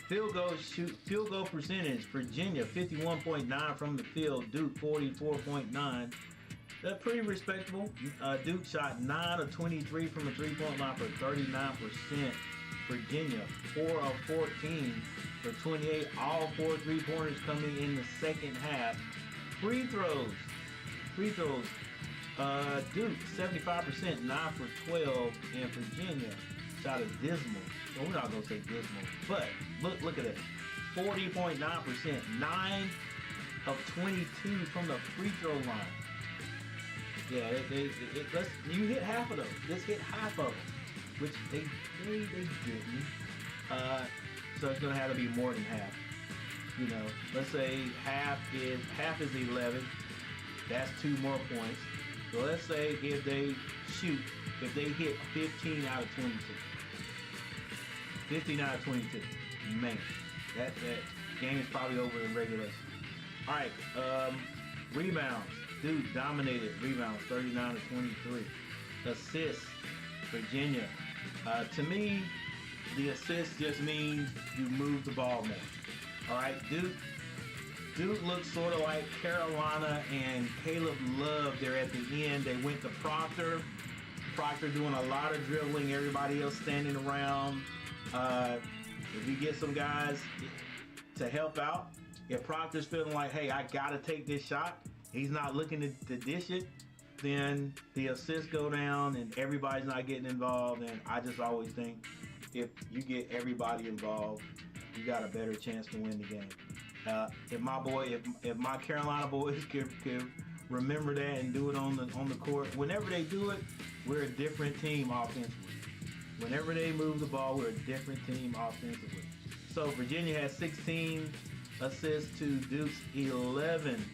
A: Field goal percentage. Virginia 51.9 from the field. Duke 44.9. That's pretty respectable. Duke shot 9 of 23 from the three-point line for 39%. Virginia, 4 of 14 for 28. All 4 3-pointers coming in the second half. Free throws. Duke, 75%, 9 for 12. And Virginia shot a dismal. Well, we're not going to say dismal. But look at that. 40.9%. 9 of 22 from the free throw line. Yeah, you hit half of those. Just hit half of them, which they didn't. So it's gonna have to be more than half. You know, let's say half is 11. That's 2 more points. So let's say if they hit 15 out of 22. 15 out of 22. Man, that game is probably over in regulation. All right, rebounds. Duke dominated rebounds, 39 to 23. Assists, Virginia. To me, the assist just means you move the ball more. All right, Duke looks sort of like Carolina and Caleb Love there at the end. They went to Proctor. Proctor doing a lot of dribbling, everybody else standing around. If you get some guys to help out, if Proctor's feeling like, hey, I got to take this shot, he's not looking to dish it, then the assists go down and everybody's not getting involved. And I just always think if you get everybody involved, you got a better chance to win the game. If my Carolina boys could remember that and do it on the court, whenever they do it, we're a different team offensively. Whenever they move the ball, we're a different team offensively. So Virginia has 16 assists to Duke's 11.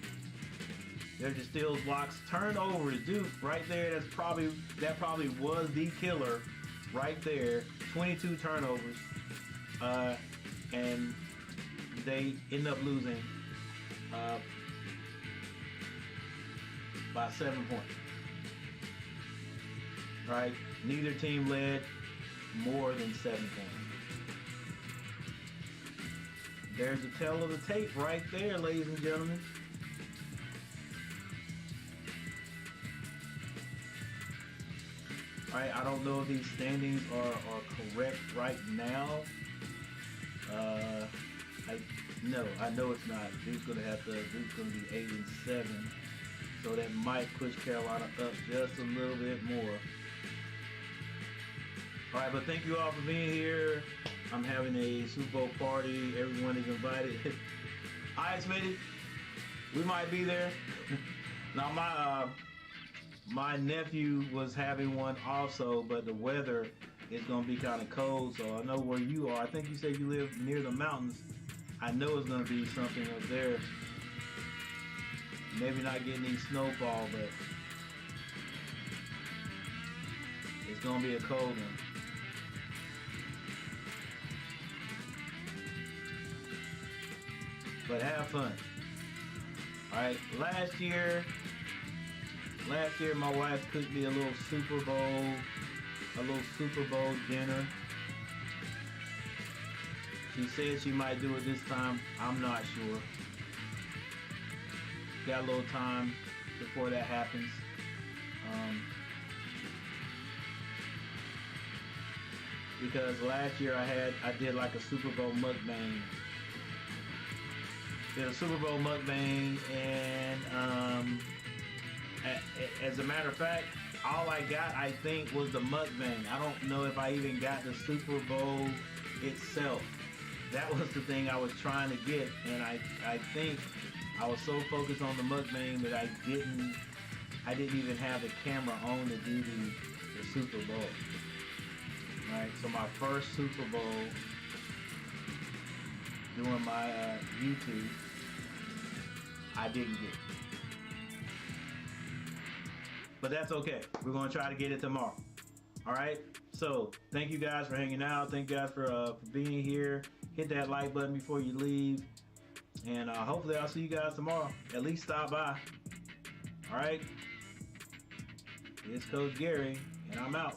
A: They're just steals, blocks, turnovers. Duke right there. That probably was the killer right there. 22 turnovers, and they end up losing by 7 points. Right? Neither team led more than 7 points. There's a tale of the tape right there, ladies and gentlemen. All right, I don't know if these standings are correct right now. I know it's not. Duke's gonna be 8 and 7, so that might push Carolina up just a little bit more. All right, but thank you all for being here. I'm having a Super Bowl party. Everyone is invited. All right, Smitty, we might be there. Now, my nephew was having one also, but the weather is going to be kind of cold, so I know where you are. I think you said you live near the mountains. I know it's going to be something up there. Maybe not getting any snowfall, but it's going to be a cold one. But have fun. All right, last year my wife cooked me a little Super Bowl dinner. She said she might do it this time. I'm not sure. Got a little time before that happens. Because last year I did like a Super Bowl mukbang. Did a Super Bowl mukbang, and as a matter of fact, all I got, I think, was the mukbang. I don't know if I even got the Super Bowl itself. That was the thing I was trying to get, and I think I was so focused on the mukbang that I didn't even have the camera on to do the Super Bowl. Right, so my first Super Bowl doing my YouTube, I didn't get it. But that's okay. We're going to try to get it tomorrow. All right? So, thank you guys for hanging out. Thank you guys for being here. Hit that like button before you leave. And hopefully I'll see you guys tomorrow. At least stop by. All right? It's Coach Gary, and I'm out.